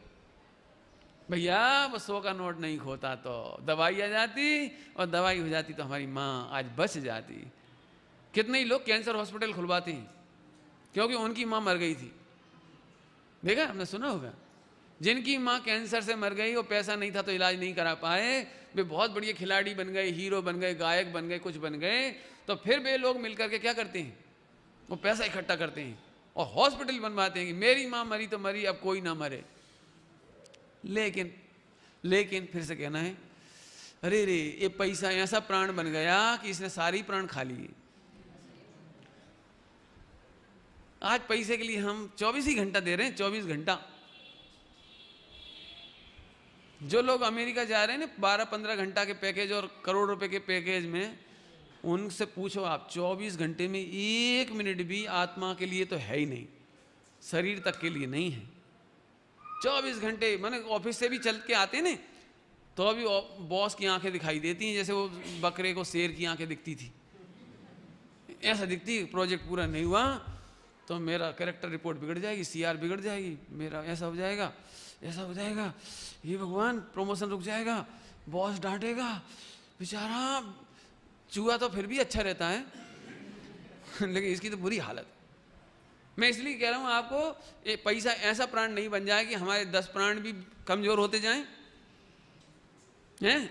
भैया, वो 100 का नोट नहीं खोता तो दवाई आ जाती, और दवाई हो जाती तो हमारी माँ आज बच जाती। कितने ही लोग कैंसर हॉस्पिटल खुलवाते हैं क्योंकि उनकी माँ मर गई थी। देखा आपने, सुना होगा, जिनकी माँ कैंसर से मर गई, वो पैसा नहीं था तो इलाज नहीं करा पाए, वे बहुत बढ़िया खिलाड़ी बन गए, हीरो बन गए, गायक बन गए, कुछ बन गए, तो फिर वे लोग मिलकर के क्या करते हैं? वो पैसा इकट्ठा करते हैं और हॉस्पिटल बनवाते हैं कि मेरी माँ मरी तो मरी, अब कोई ना मरे। लेकिन फिर से कहना है, अरे रे, ये पैसा ऐसा प्राण बन गया कि इसने सारी प्राण खा लिए। आज पैसे के लिए हम 24 ही घंटा दे रहे हैं, 24 घंटा। जो लोग अमेरिका जा रहे हैं ना 12-15 घंटा के पैकेज और करोड़ रुपए के पैकेज में, उनसे पूछो आप, 24 घंटे में 1 मिनट भी आत्मा के लिए तो है ही नहीं, शरीर तक के लिए नहीं है। 24 घंटे माने ऑफिस से भी चल के आते ना, तो अभी बॉस की आंखें दिखाई देती हैं जैसे वो बकरे को शेर की आंखें दिखती थी, ऐसा दिखती। प्रोजेक्ट पूरा नहीं हुआ तो मेरा कैरेक्टर रिपोर्ट बिगड़ जाएगी, CR बिगड़ जाएगी, मेरा ऐसा हो जाएगा, ऐसा हो जाएगा, ये भगवान प्रमोशन रुक जाएगा, बॉस डांटेगा, बेचारा चूहा तो फिर भी अच्छा रहता है लेकिन इसकी तो बुरी हालत। मैं इसलिए कह रहा हूं आपको, ये पैसा ऐसा प्राण नहीं बन जाए कि हमारे 10 प्राण भी कमजोर होते जाएं, हैं?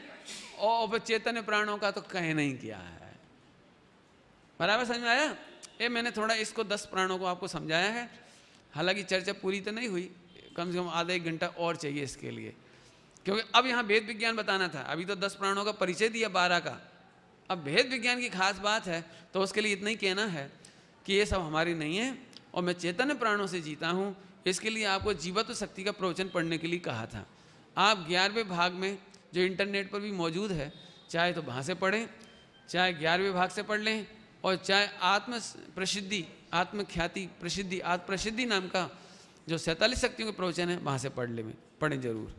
और चैतन्य प्राणों का तो कहे नहीं किया है। बराबर समझ में आया? ये मैंने थोड़ा इसको 10 प्राणों को आपको समझाया है, हालांकि चर्चा पूरी तो नहीं हुई, कम से कम आधा 1 घंटा और चाहिए इसके लिए, क्योंकि अब यहाँ भेद विज्ञान बताना था। अभी तो 10 प्राणों का परिचय दिया 12 का, अब भेद विज्ञान की खास बात है, तो उसके लिए इतना ही कहना है कि ये सब हमारी नहीं है और मैं चैतन्य प्राणों से जीता हूँ। इसके लिए आपको जीवत्व शक्ति का प्रवचन पढ़ने के लिए कहा था। आप 11वें भाग में जो इंटरनेट पर भी मौजूद है, चाहे तो वहाँ से पढ़ें, चाहे 11वें भाग से पढ़ लें, और चाहे आत्म प्रसिद्धि, आत्मख्याति प्रसिद्धि, आत्म प्रसिद्धि नाम का जो 47 शक्तियों के प्रवचन है वहाँ से पढ़ लें, पढ़ें जरूर।